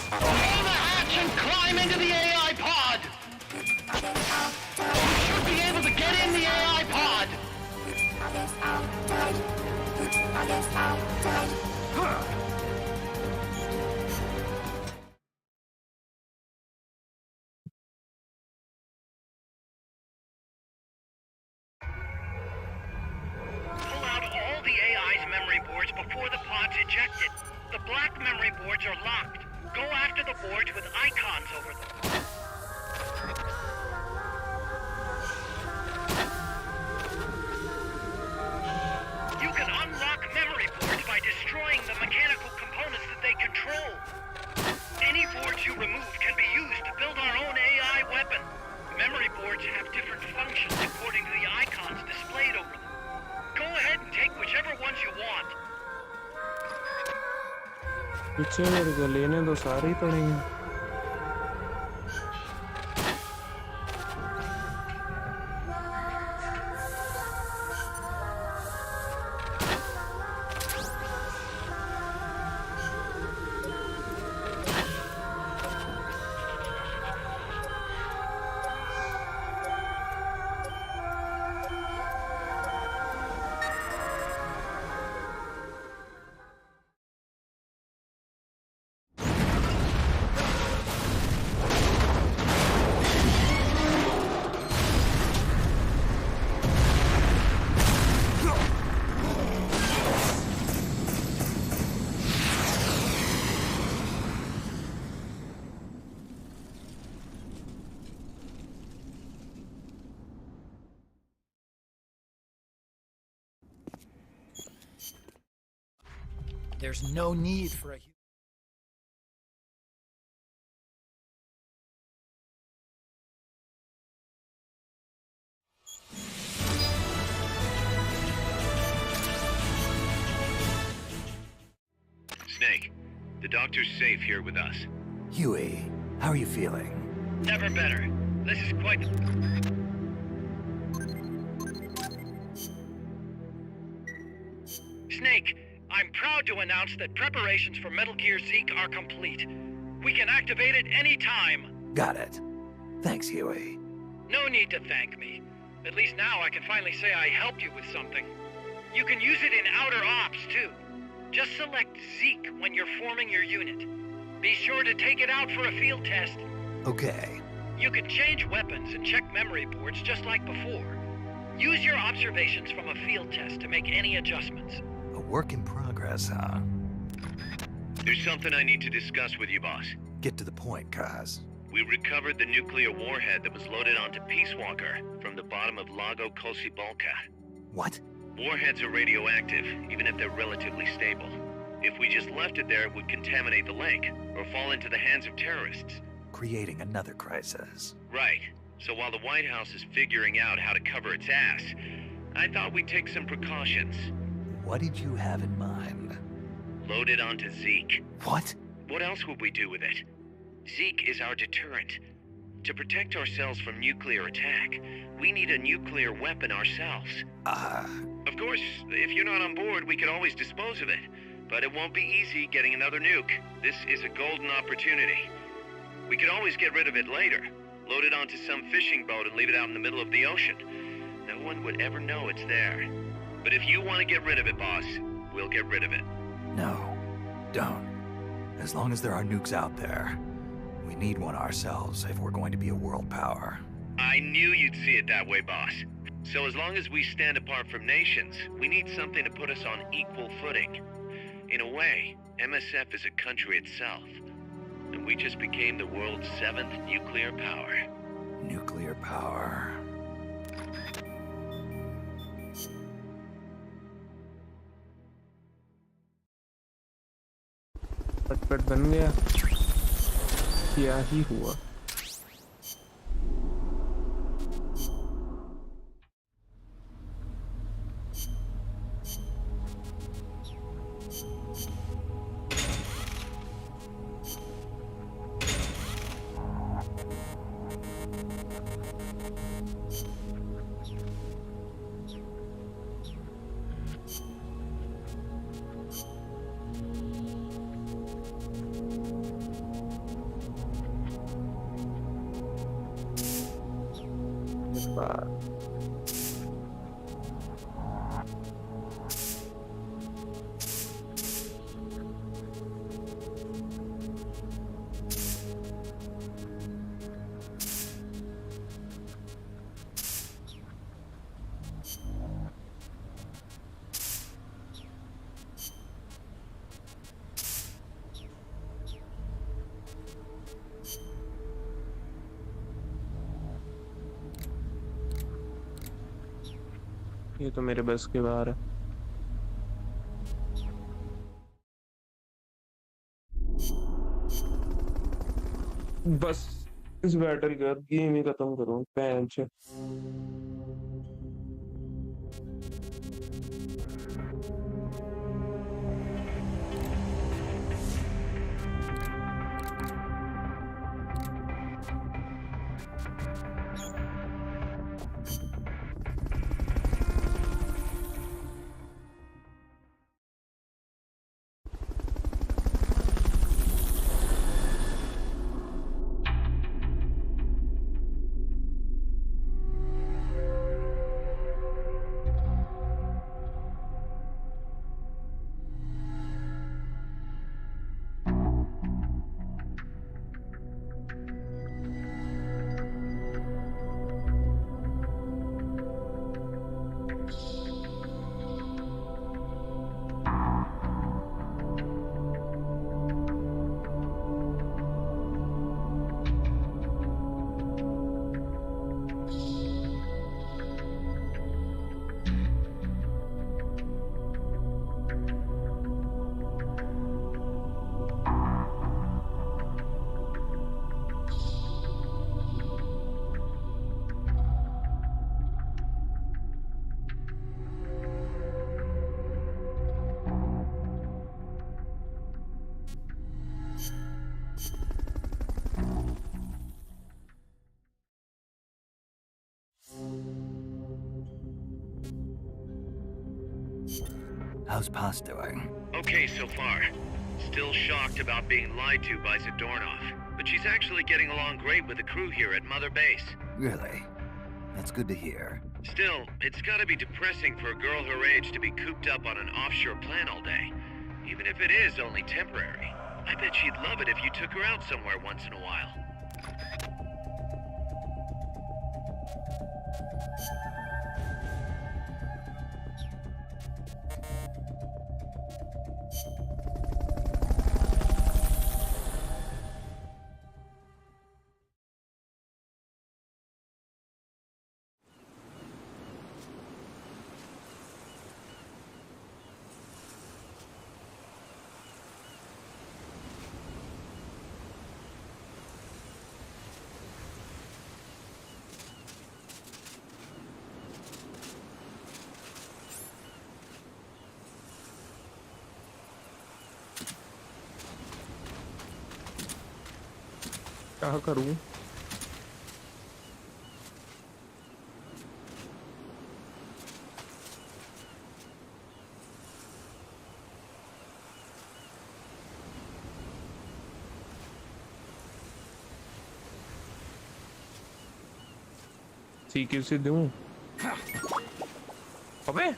Pull the hatch and climb into the AI pod! You should be able to get in the AI pod! Pull out all the AI's memory boards before the pod's ejected. The black memory boards are locked. Go after the boards with icons over them. You can unlock memory boards by destroying the mechanical components that they control. Any boards you remove can be used to build our own AI weapon. Memory boards have different functions according to the icons displayed over them. Go ahead and take whichever ones you want. पीछे मेरे को लेने दो, सारे ही पड़ेंगे। There's no need for a Snake, the doctor's safe here with us. Huey, how are you feeling? Never better. This is quite... Snake, I'm proud to announce that preparations for Metal Gear Zeke are complete. We can activate it any time. Got it. Thanks, Huey. No need to thank me. At least now I can finally say I helped you with something. You can use it in outer ops, too. Just select Zeke when you're forming your unit. Be sure to take it out for a field test. Okay. You can change weapons and check memory boards just like before. Use your observations from a field test to make any adjustments. A work in progress, huh? There's something I need to discuss with you, boss. Get to the point, Kaz. We recovered the nuclear warhead that was loaded onto Peace Walker from the bottom of Lago Kosibalka. What? Warheads are radioactive, even if they're relatively stable. If we just left it there, it would contaminate the lake, or fall into the hands of terrorists. Creating another crisis. Right. So while the White House is figuring out how to cover its ass, I thought we'd take some precautions. What did you have in mind? Load it onto Zeke. What? What else would we do with it? Zeke is our deterrent. To protect ourselves from nuclear attack, we need a nuclear weapon ourselves. Of course, if you're not on board, we could always dispose of it. But it won't be easy getting another nuke. This is a golden opportunity. We could always get rid of it later. Load it onto some fishing boat and leave it out in the middle of the ocean. No one would ever know it's there. But if you want to get rid of it, boss, we'll get rid of it. No, don't. As long as there are nukes out there, we need one ourselves if we're going to be a world power. I knew you'd see it that way, boss. So as long as we stand apart from nations, we need something to put us on equal footing. In a way, MSF is a country itself. And we just became the world's 7th nuclear power. Nuclear power. पटपट बन गया, क्या ही हुआ? ये तो मेरे बस के बाहर है। बस इस बैटरी का गेम ही खत्म करूं पैंच। How's Paz doing? Okay so far. Still shocked about being lied to by Zadornov, but she's actually getting along great with the crew here at Mother Base. Really? That's good to hear. Still, it's gotta be depressing for a girl her age to be cooped up on an offshore plant all day. Even if it is only temporary. I bet she'd love it if you took her out somewhere once in a while. क्या करूं? CQ से दूं? अबे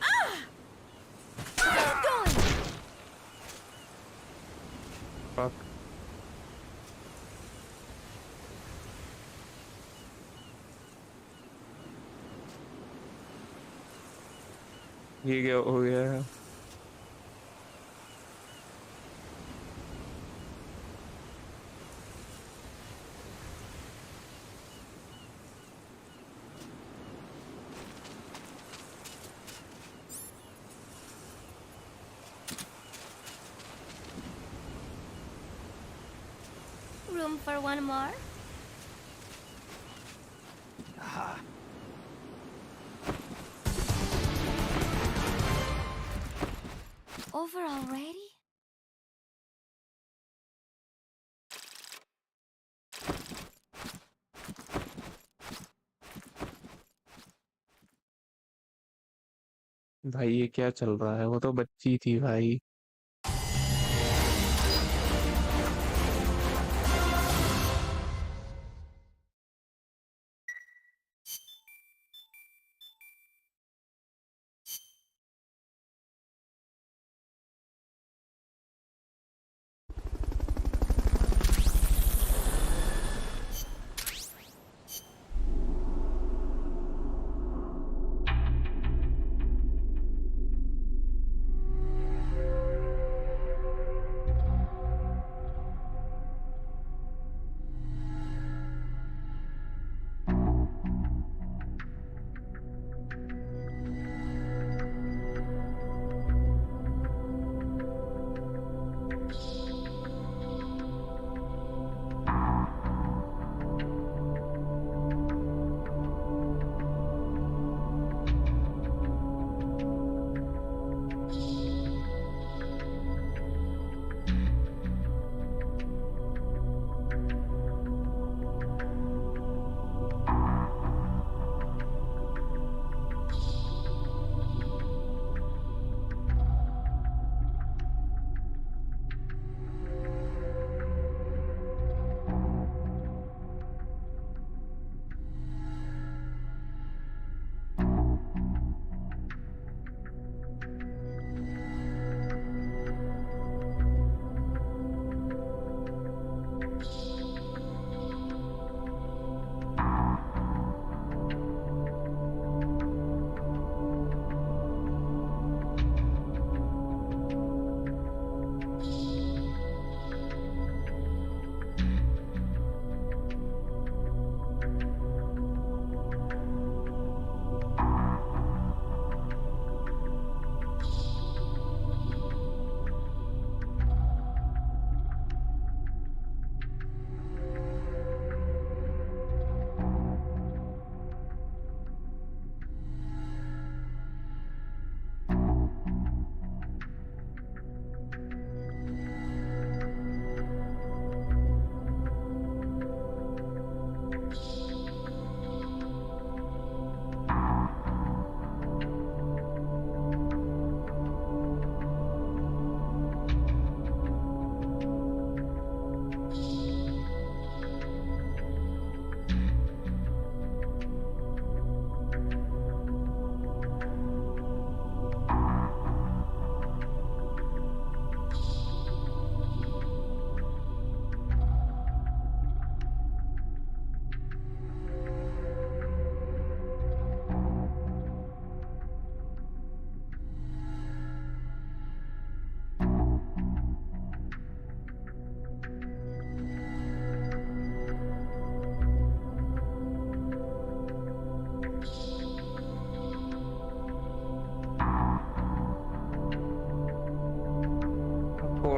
fuck. ये क्या हो गया है? Room for one more? Over already? भाई ये क्या चल रहा है? वो तो बच्ची थी भाई।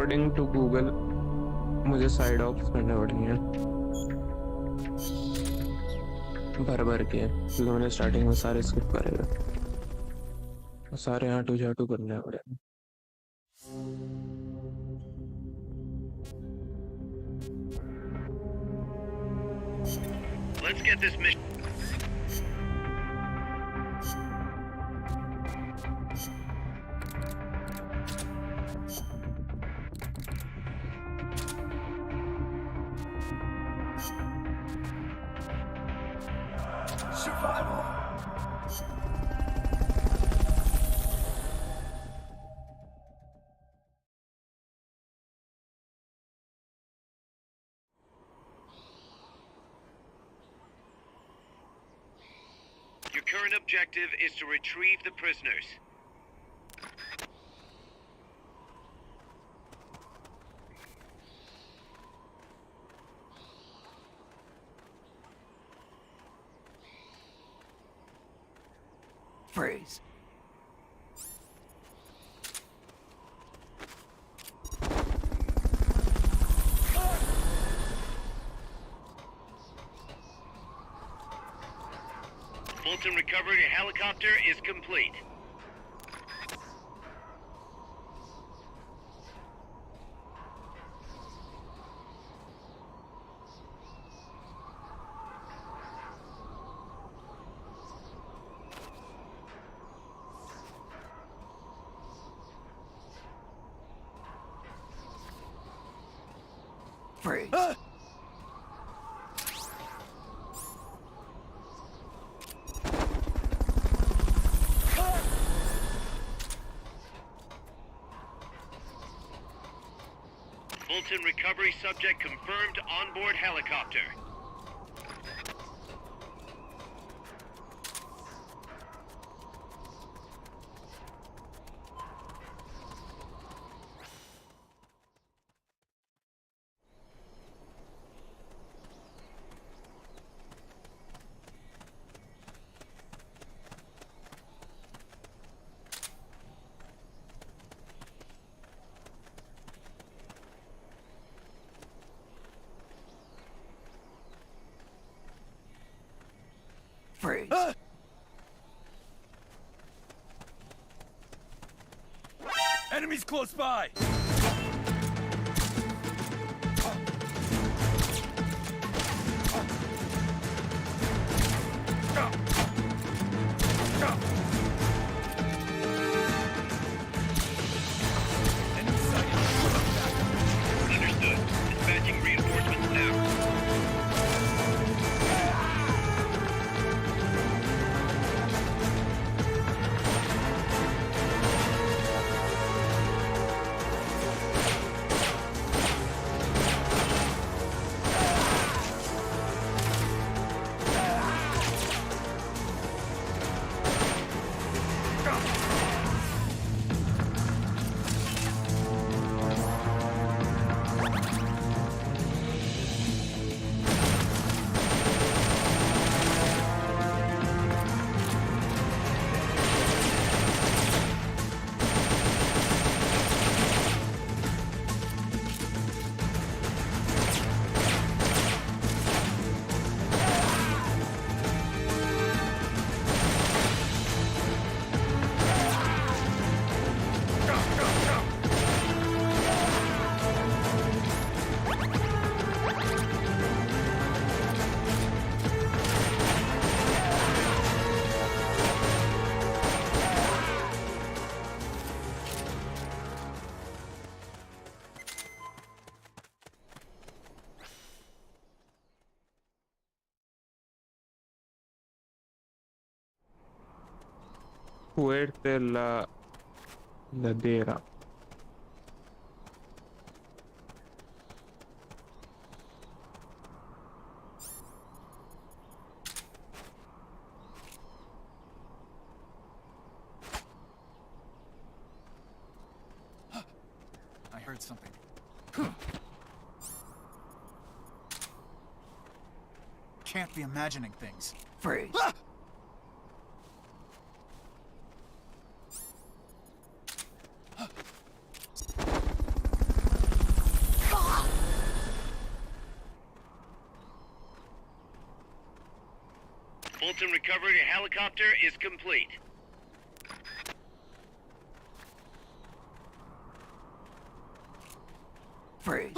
अकॉर्डिंग टू गूगल मुझे साइड ऑफ करने पड़ेंगे भर के, क्योंकि मैंने स्टार्टिंग में सारे स्किप करे थे, सारे आटू झाटू करने पड़े। Let's get this mission. Survival. Your current objective is to retrieve the prisoners. Freeze. Fulton recovery helicopter is complete. Freeze. Fulton recovery subject confirmed onboard helicopter. Freeze. Enemies close by! Understood. Dispatching reinforcements now. Fuerte la ladera. I heard something. Can't be imagining things. Freeze. Fulton recovery helicopter is complete. Freeze.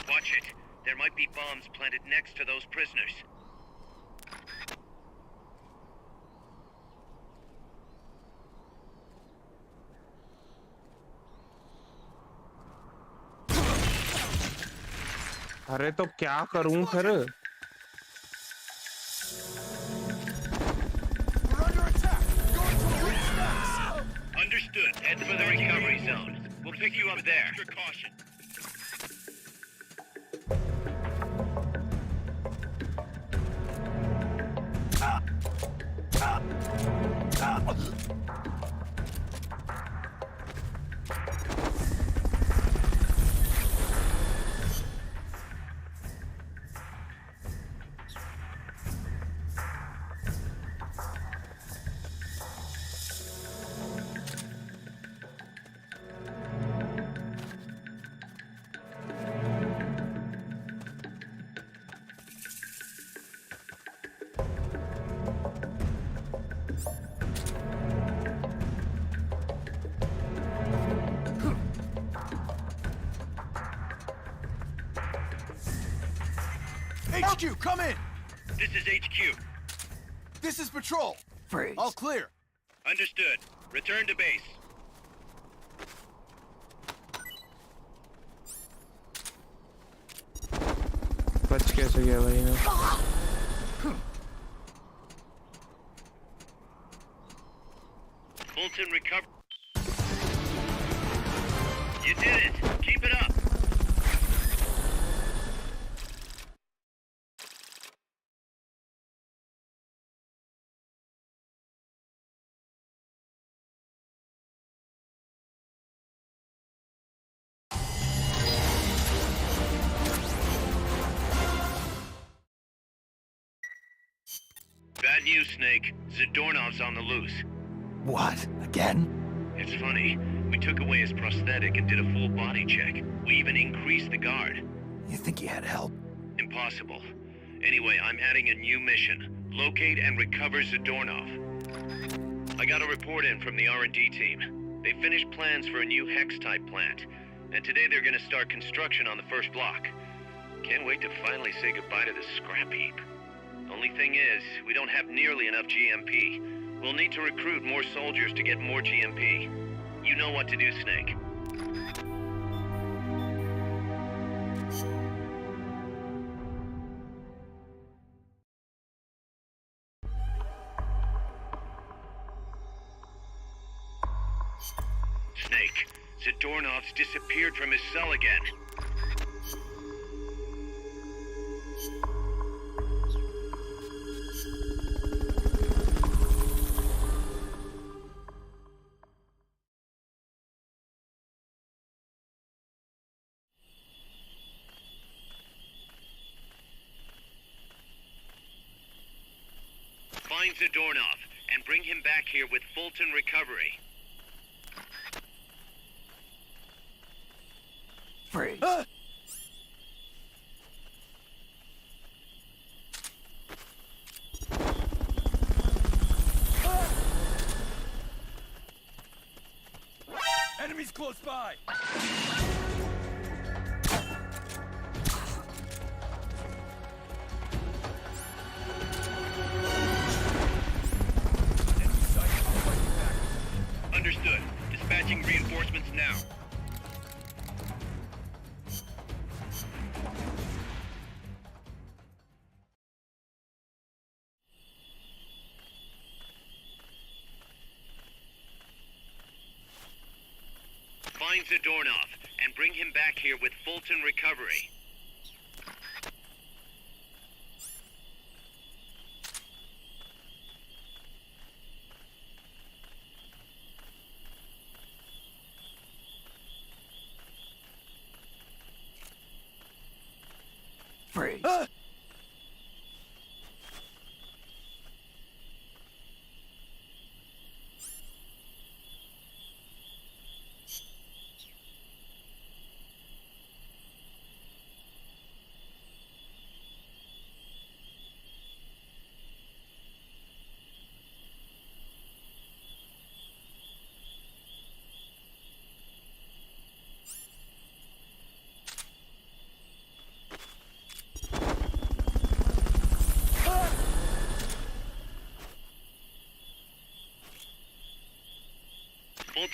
Watch it. There might be bombs planted next to those prisoners. अरे तो क्या करूं फिर? Understood. Head for the recovery zone. We'll pick you up there. Extra caution. HQ, come in! This is HQ. This is patrol. Freeze. All clear. Understood. Return to base. बच कैसे गया भाई मैं? Fulton recover. You did it. Keep it up. Bad news, Snake. Zadornov's on the loose. What? Again? It's funny. We took away his prosthetic and did a full body check. We even increased the guard. You think he had help? Impossible. Anyway, I'm adding a new mission. Locate and recover Zadornov. I got a report in from the R&D team. They finished plans for a new Hex-type plant. And today they're gonna start construction on the first block. Can't wait to finally say goodbye to this scrap heap. Only thing is, we don't have nearly enough GMP. We'll need to recruit more soldiers to get more GMP. You know what to do, Snake. Snake, Zadornov's disappeared from his cell again. Find Zadornov and bring him back here with Fulton recovery. Freeze. Enemies close by! Understood. Dispatching reinforcements now. Find Zadornov and bring him back here with Fulton recovery. Freeze.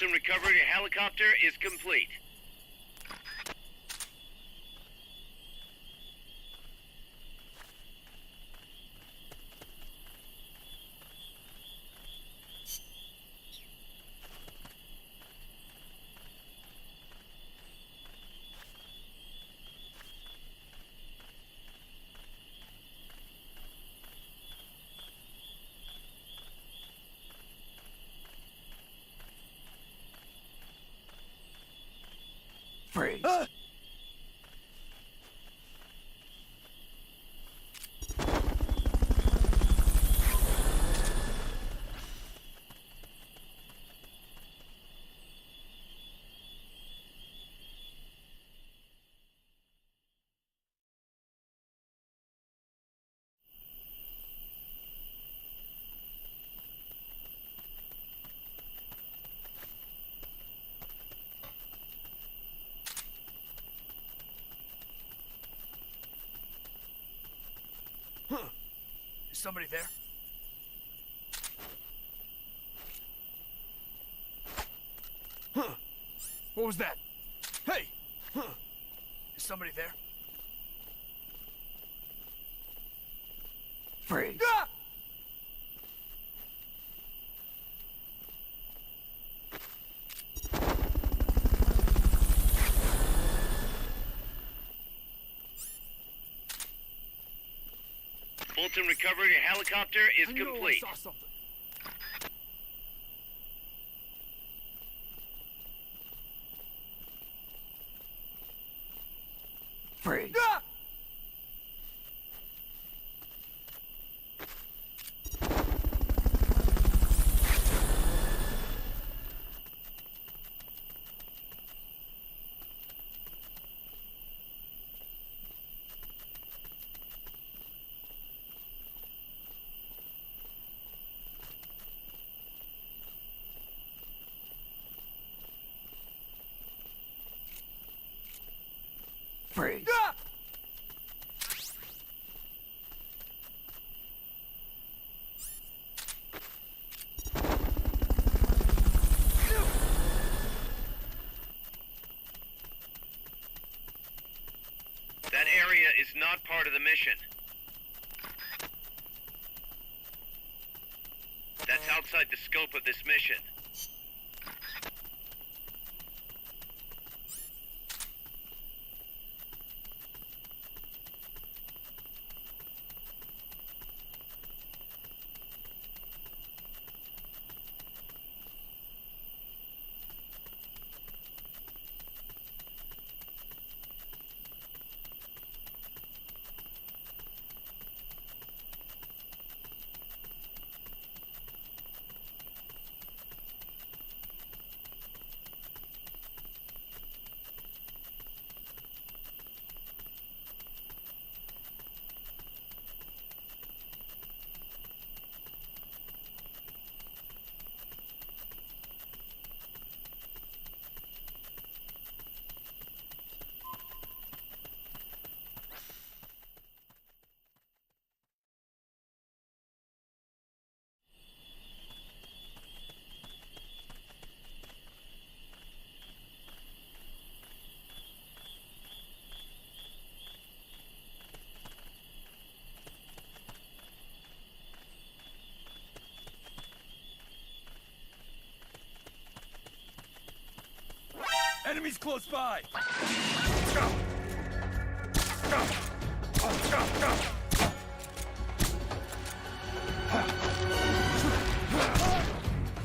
Fulton recovery helicopter is complete. Freeze. Is somebody there? Huh. What was that? Hey! Huh. Is somebody there? Freeze. Ah! Fulton recovery helicopter is I know complete. I saw something. Freeze. Ah! Freeze. Ah! That area is not part of the mission. That's outside the scope of this mission. Enemies close by!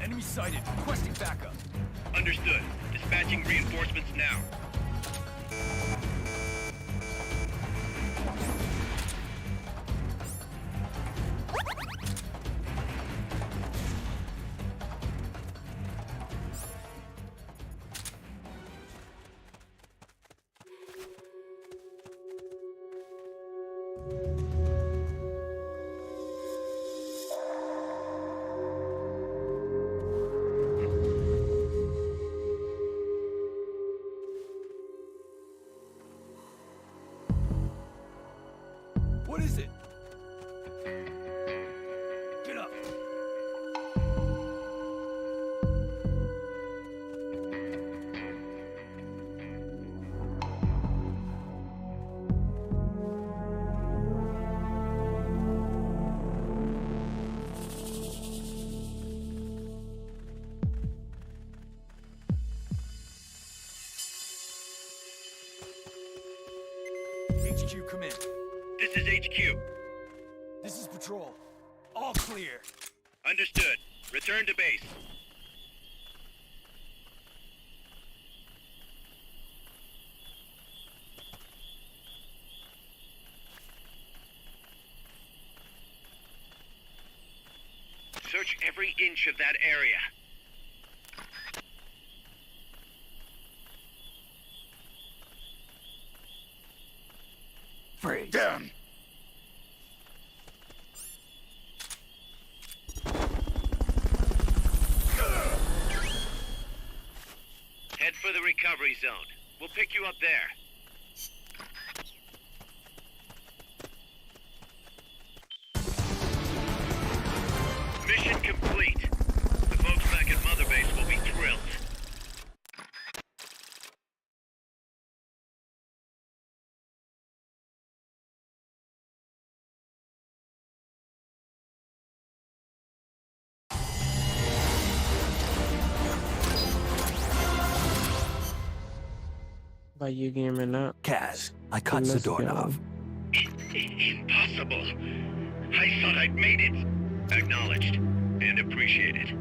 Enemy sighted. Requesting backup. Understood. Dispatching reinforcements now. What is it? Get up. HQ, come in. This is HQ. This is Patrol. All clear. Understood. Return to base. Search every inch of that area. Freeze. Down. Head for the recovery zone. We'll pick you up there. Mission complete. The folks back at Mother Base will be thrilled. भाई ये game है ना Kaz, I cut Let's Zadornov. Impossible. I thought I'd made it. Acknowledged and appreciated.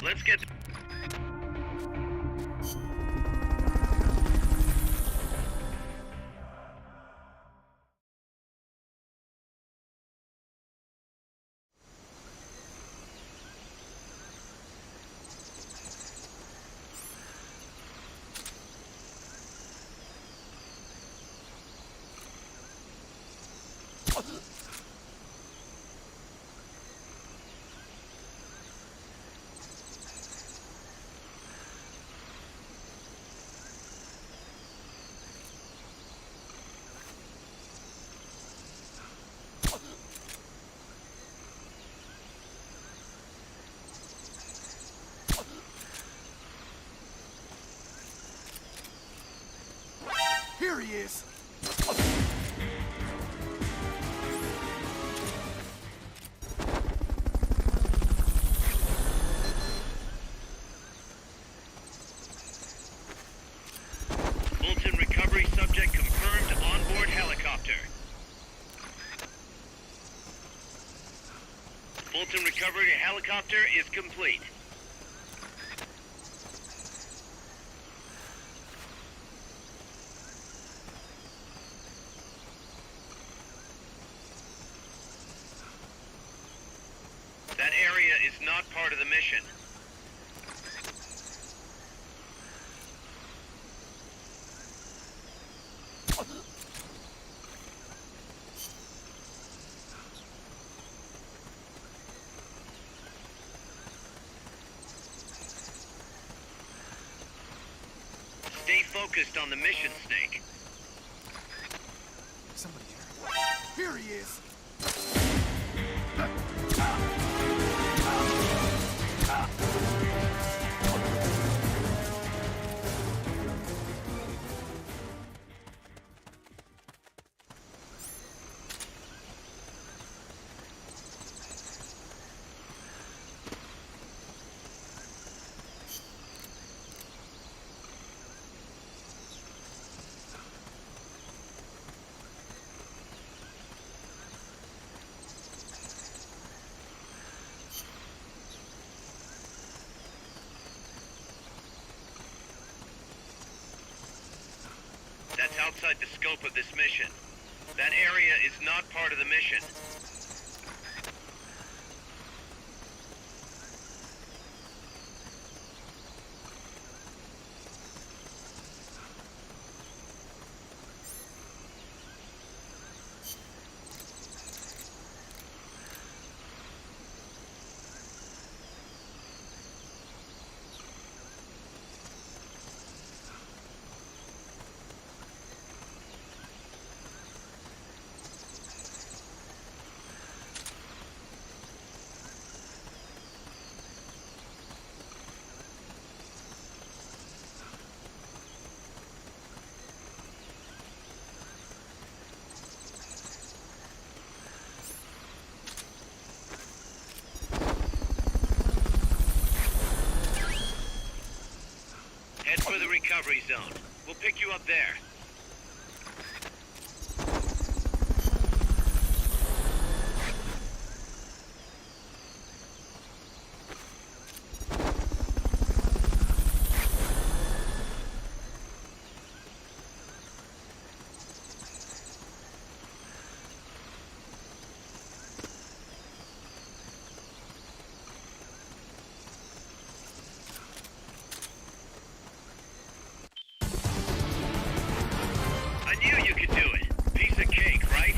Let's get... Here he is. Fulton recovery subject confirmed onboard helicopter. Fulton recovery helicopter is complete. That area is not part of the mission. Stay focused on the mission, Snake. Somebody here. Here he is. That's outside the scope of this mission. That area is not part of the mission. recovery zone. We'll pick you up there. I knew you could do it. Piece of cake, right?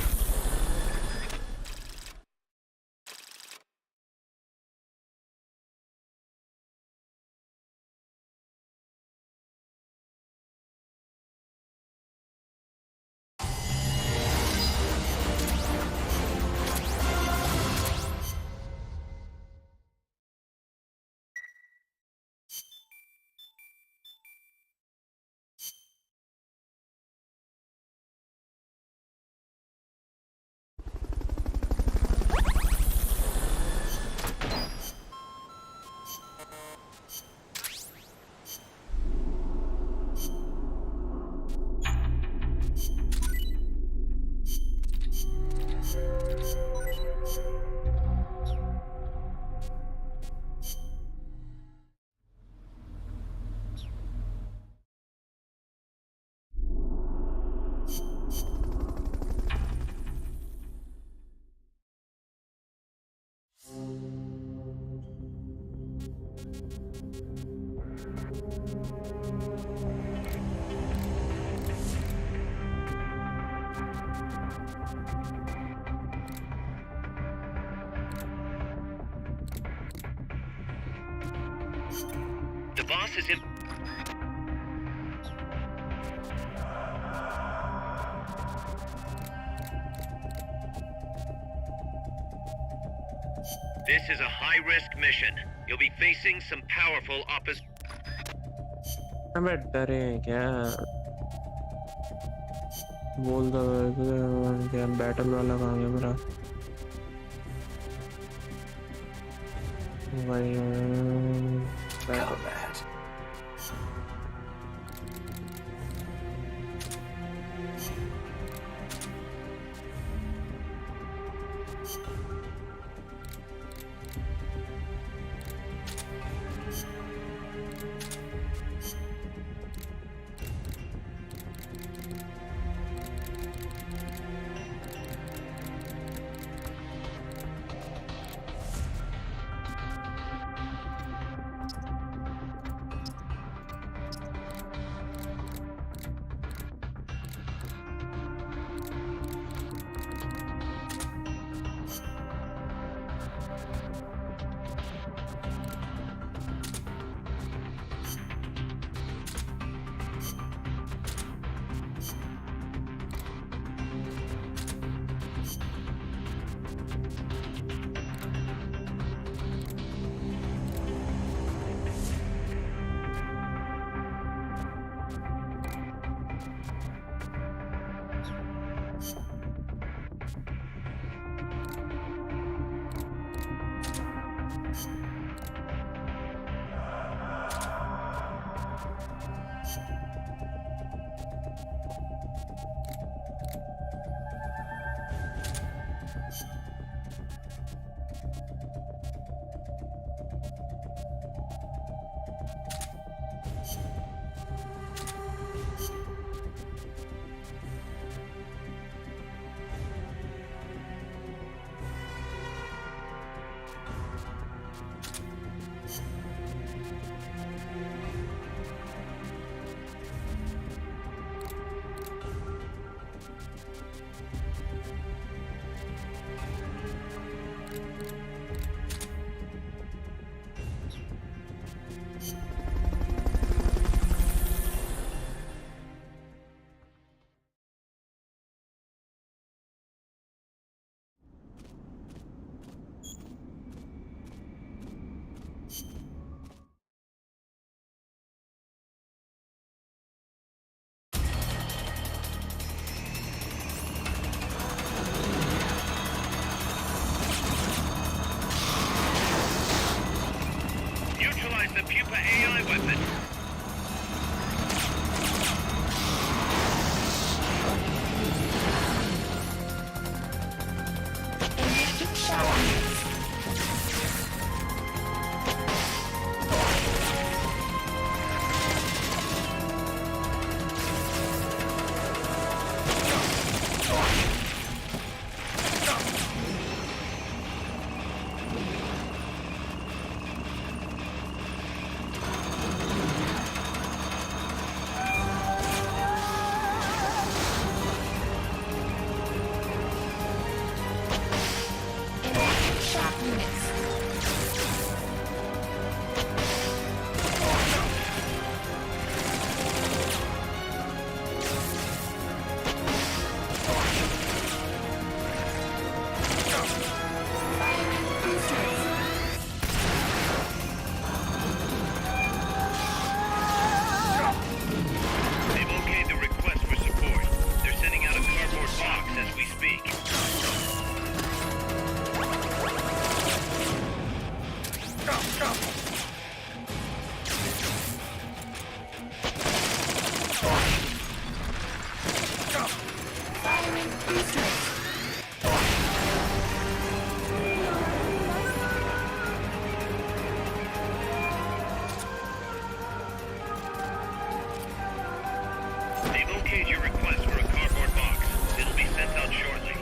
The boss is in... This is a high-risk mission. You'll be facing some powerful opposition. अबे डरे हैं क्या? बोल दो क्या battle वाला कहाँ गया मेरा? भाई Combat. the Pupa AI weapon. units. They've okayed the request for support. They're sending out a cardboard box as we speak. They've okayed your request for a cardboard box. It'll be sent out shortly.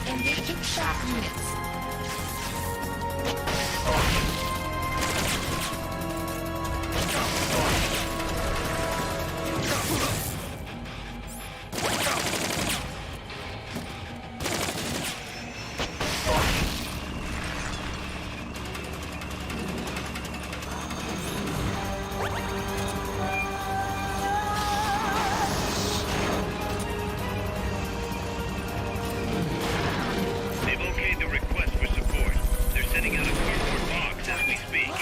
Engaging shock units. They've okayed the request for support. They're sending out a cardboard box as we speak.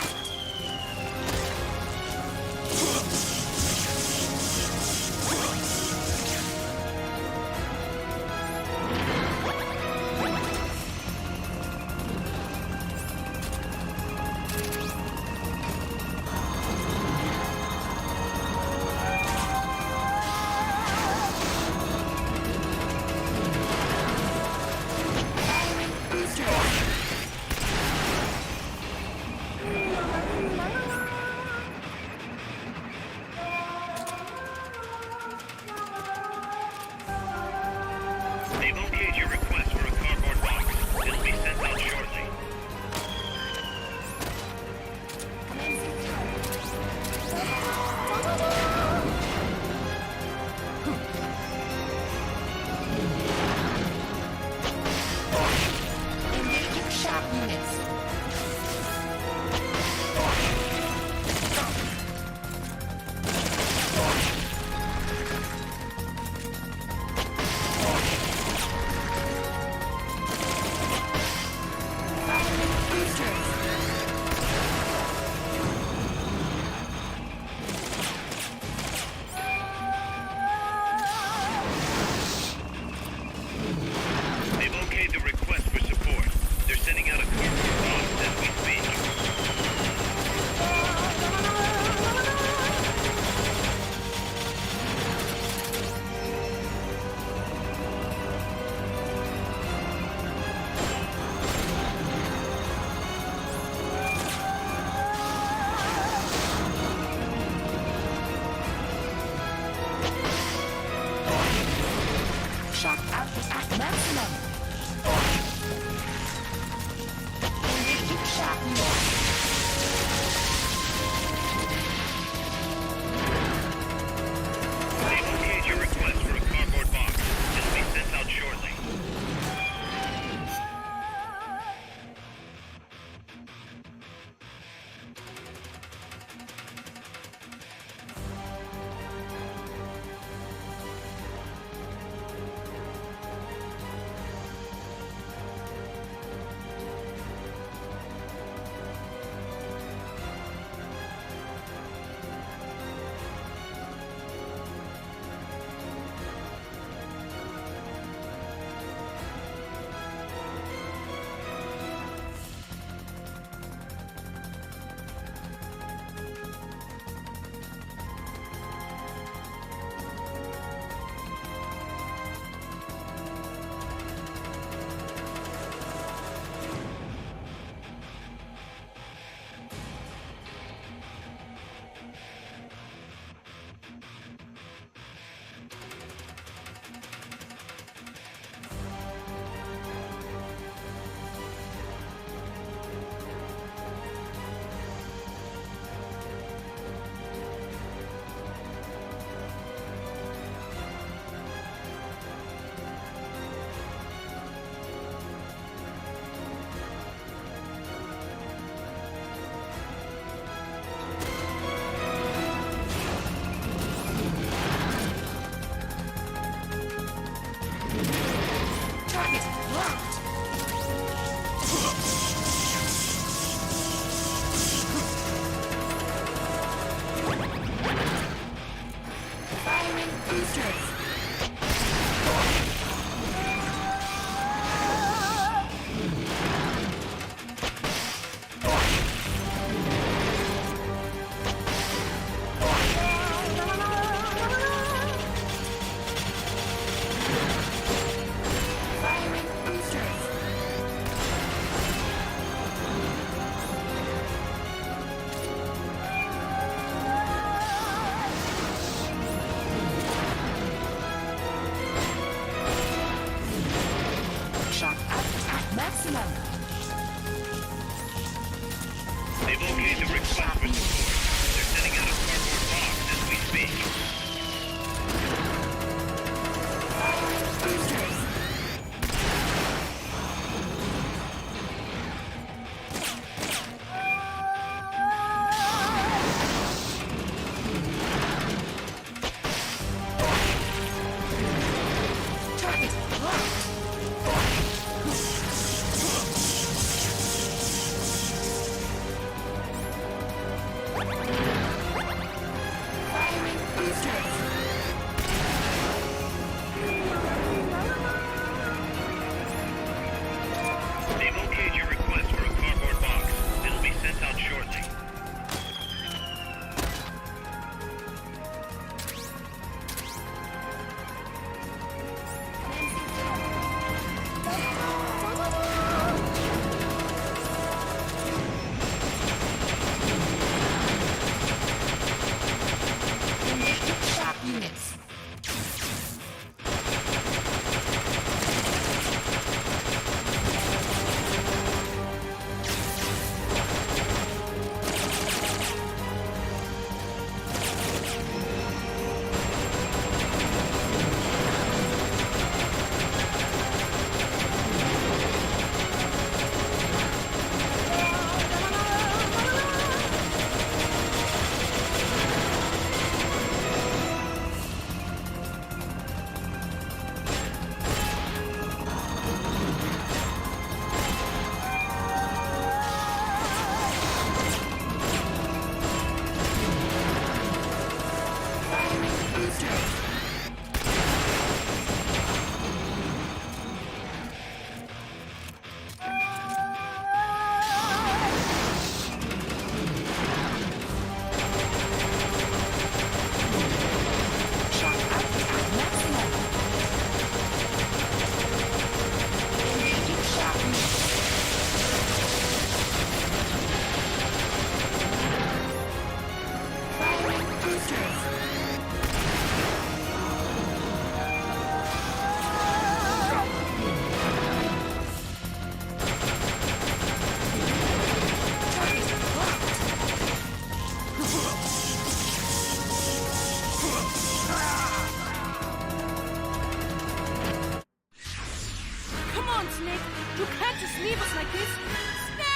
They've okayed your request for a cardboard box. It'll be sent out shortly. Engaging shock units. They've okayed the request for support. They're sending out a cardboard okayed the request for support. They're sending out a cardboard box as we speak. They've okayed your request for a cardboard box. It'll be sent out shortly. Units. Come on, Snake! You can't just leave us like this! Snake!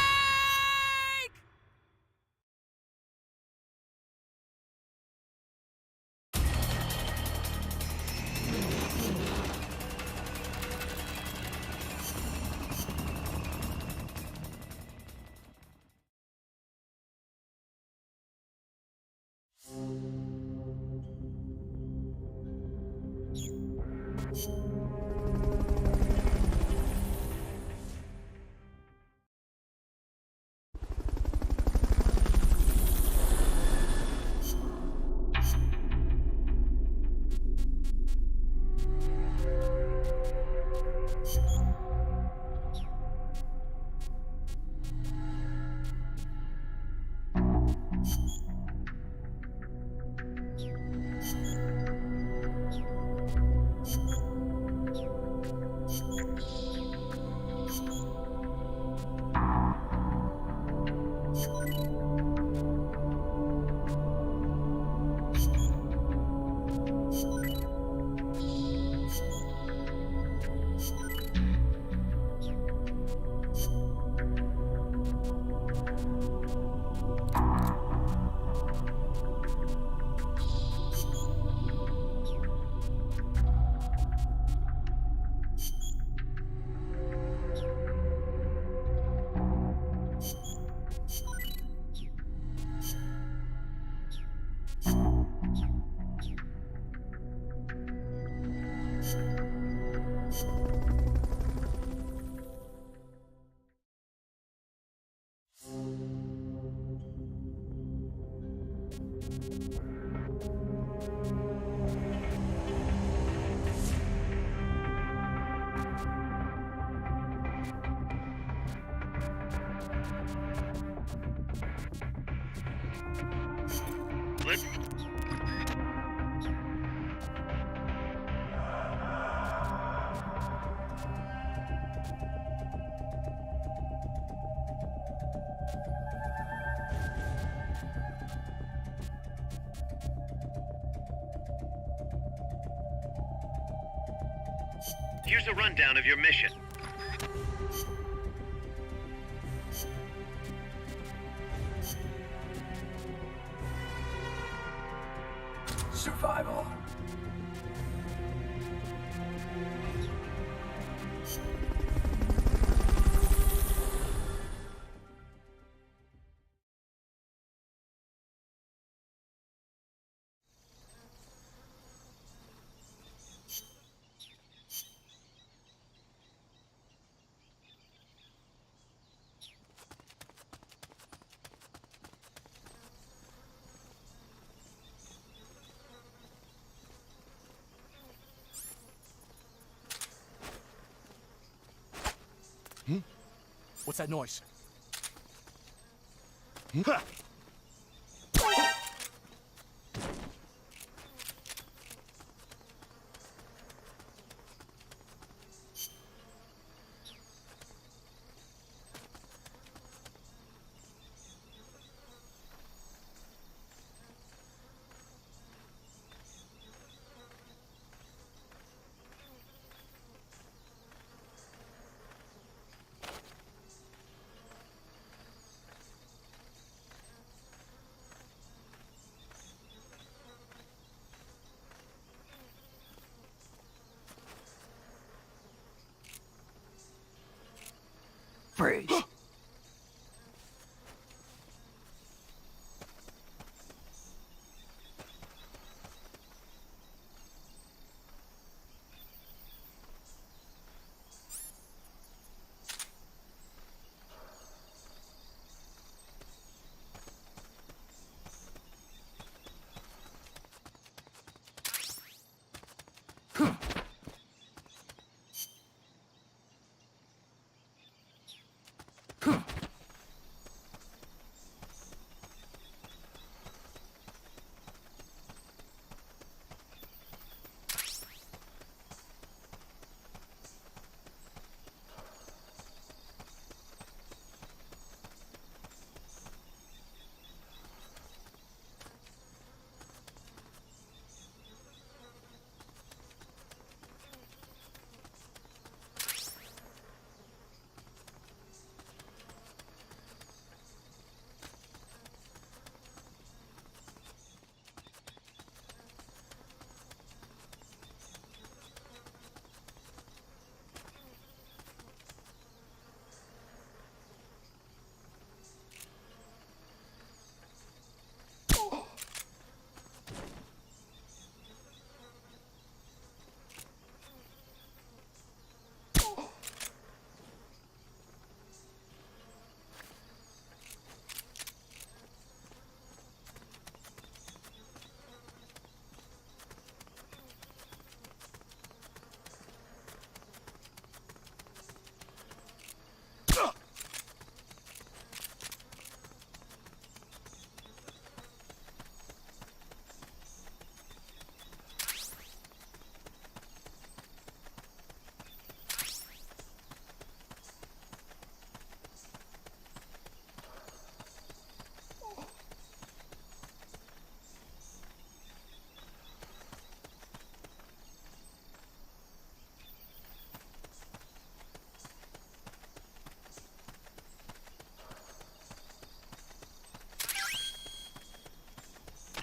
Let's... Here's a rundown of your mission. Survival. What's that noise? Freeze.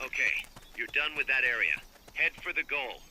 Okay, you're done with that area. Head for the goal.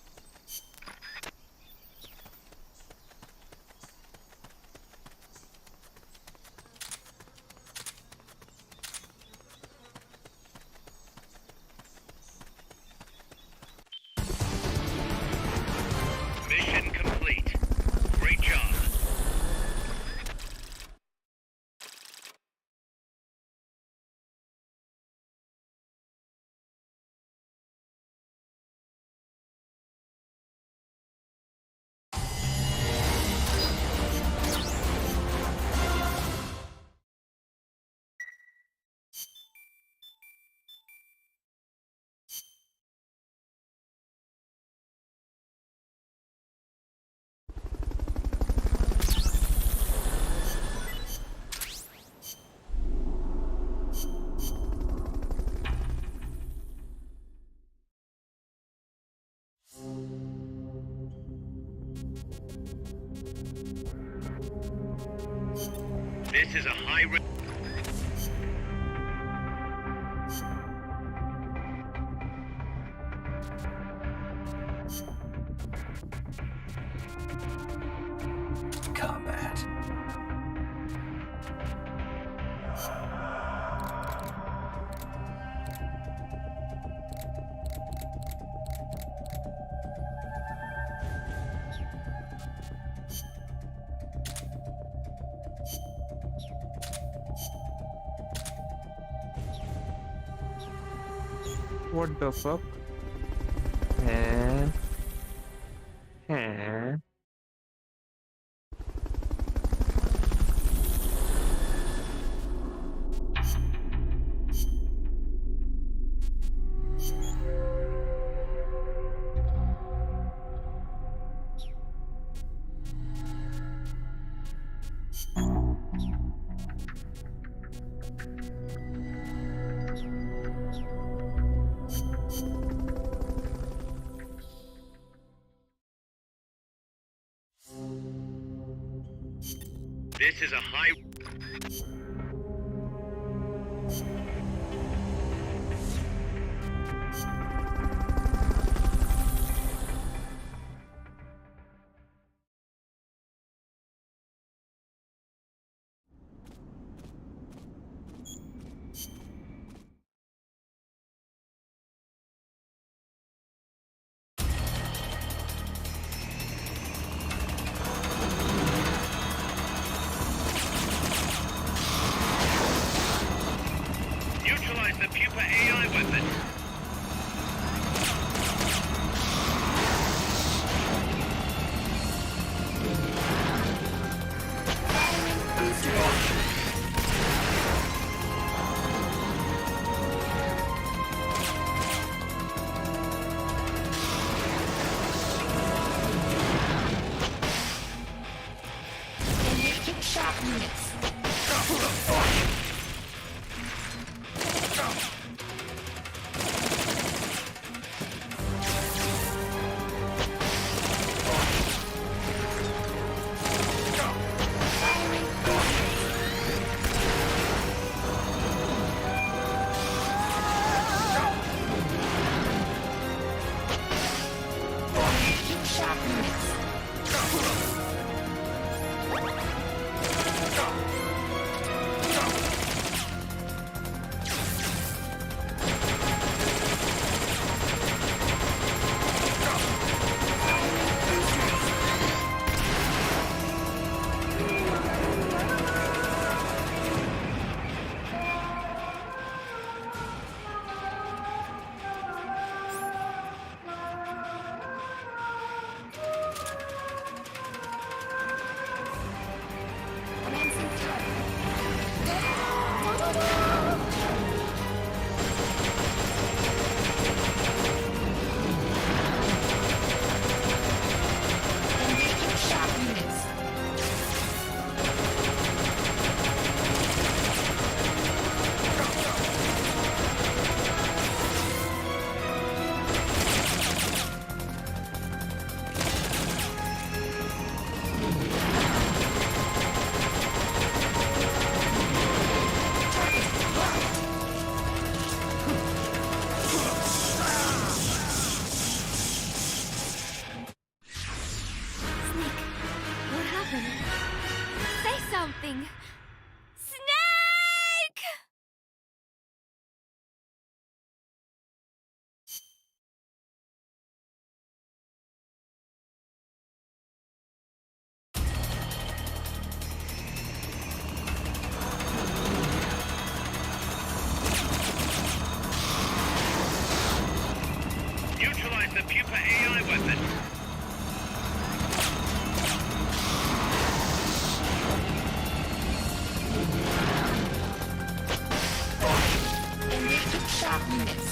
This is a high risk. Combat. What the fuck? Huh? Huh? This is a high. Neutralize the Pupa AI weapon. Engaging sharp units. Engaging sharp units. Engaging sharp units. Snake, what happened? Say something! Snake! Neutralize the Pupa AI weapon. Engaging sharp units.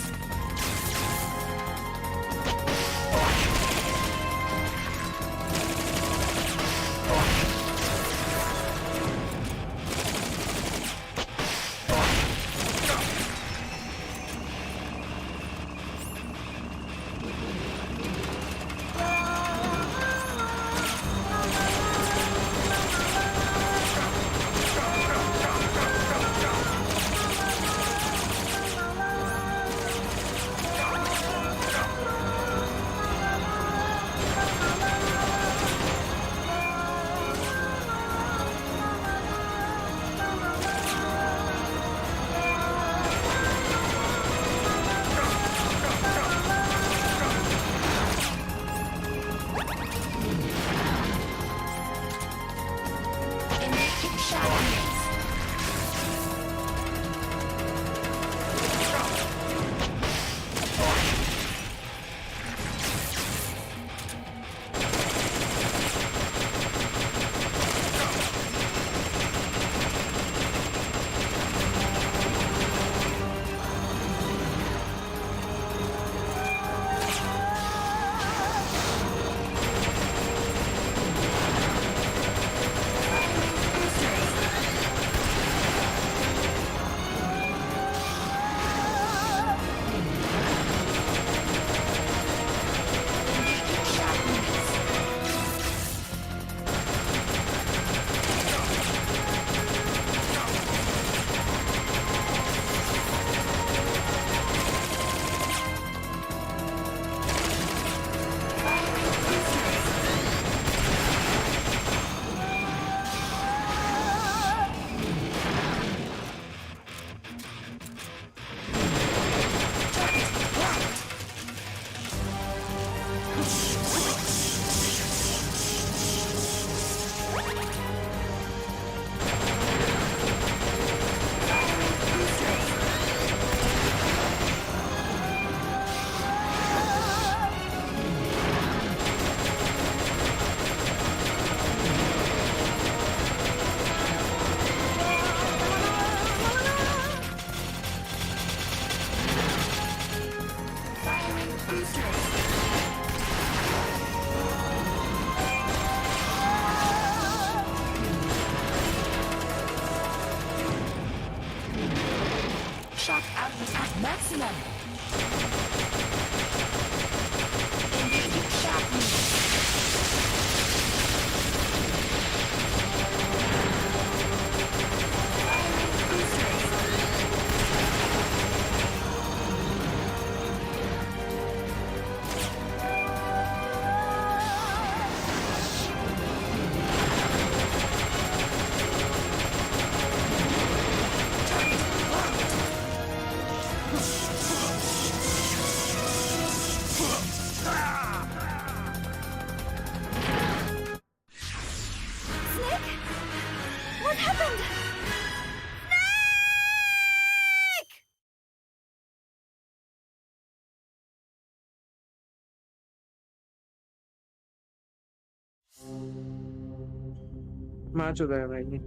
BlackShark output at maximum. Engaging shark What happened? Snake! Match होता है भाई,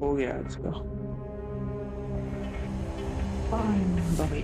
हो गया आज का। Bye.